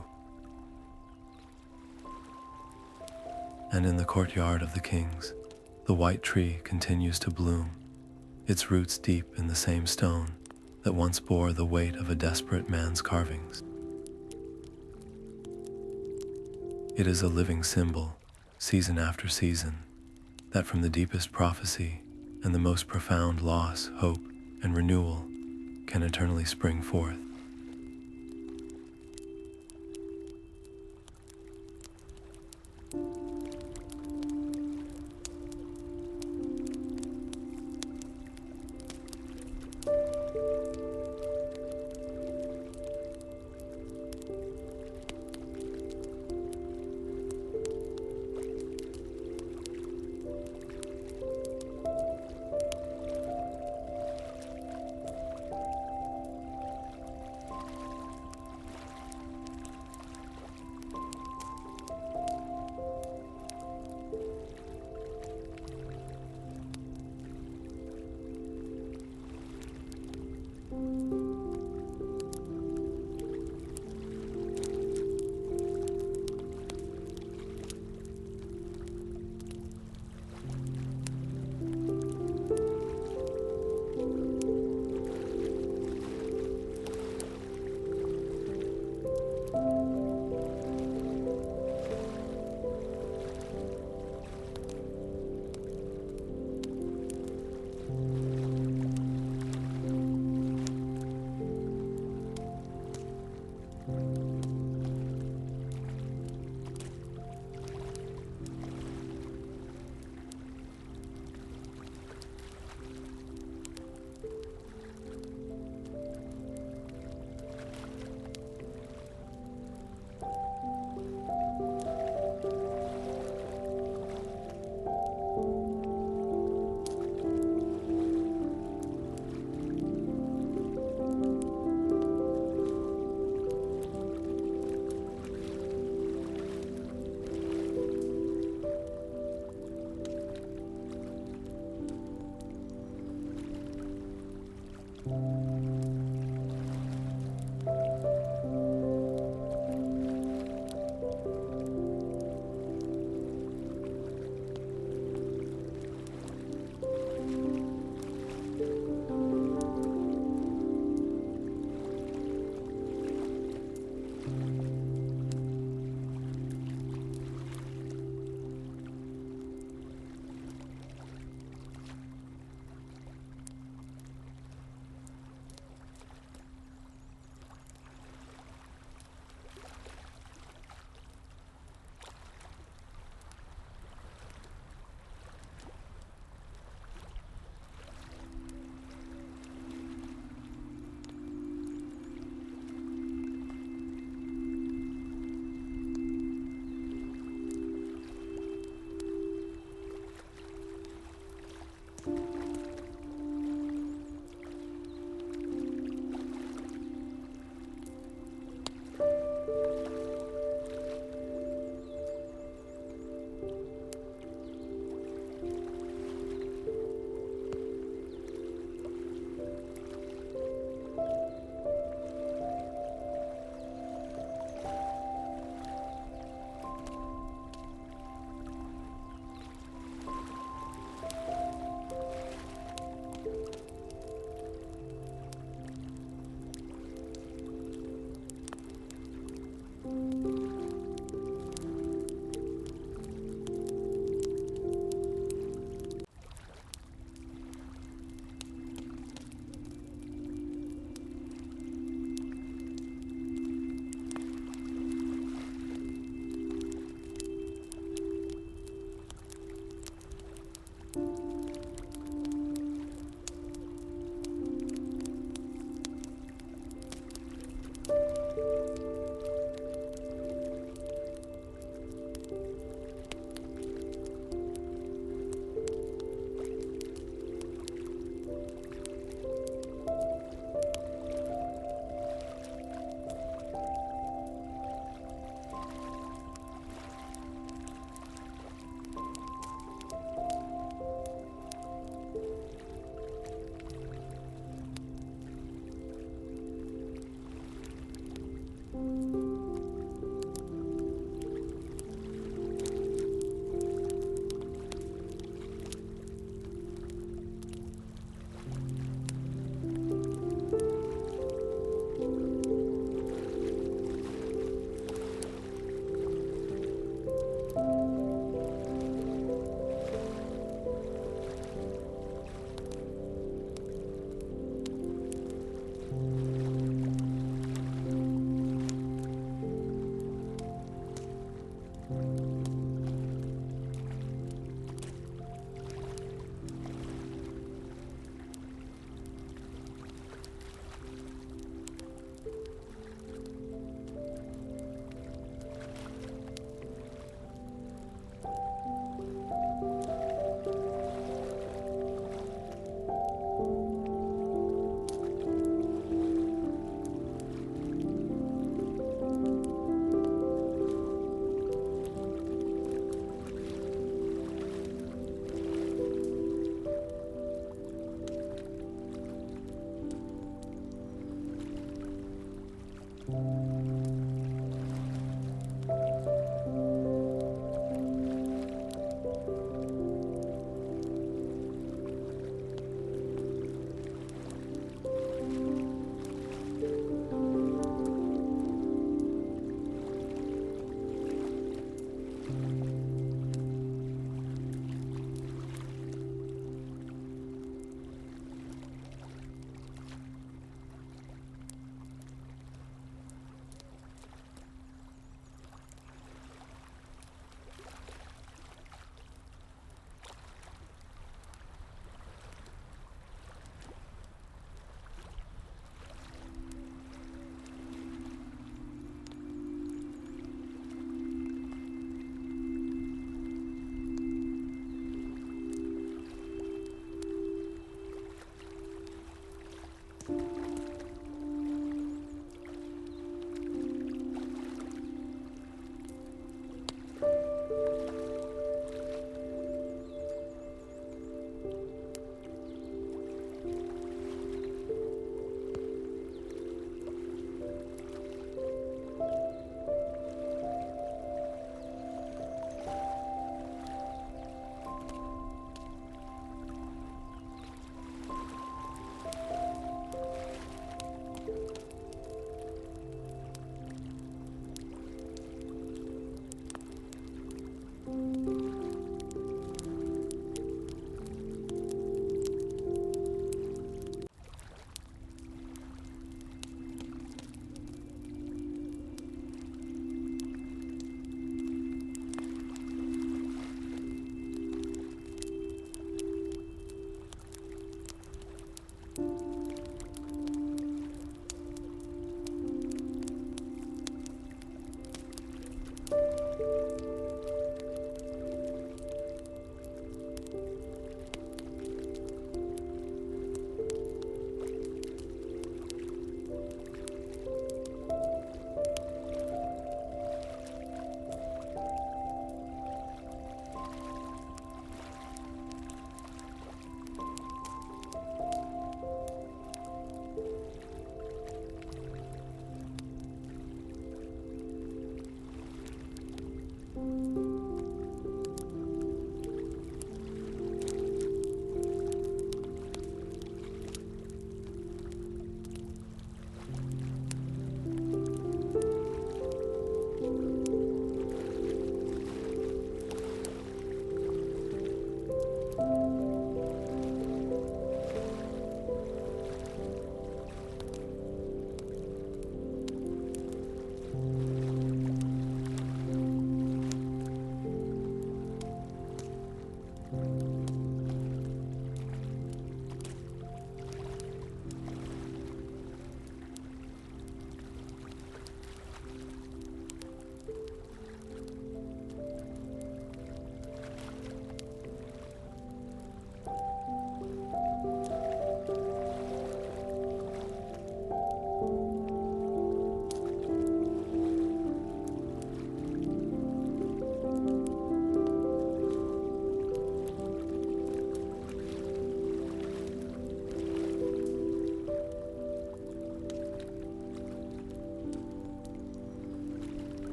And in the courtyard of the kings, the white tree continues to bloom, its roots deep in the same stone that once bore the weight of a desperate man's carvings. It is a living symbol, season after season, that from the deepest prophecy and the most profound loss, hope, and renewal can eternally spring forth.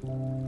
you.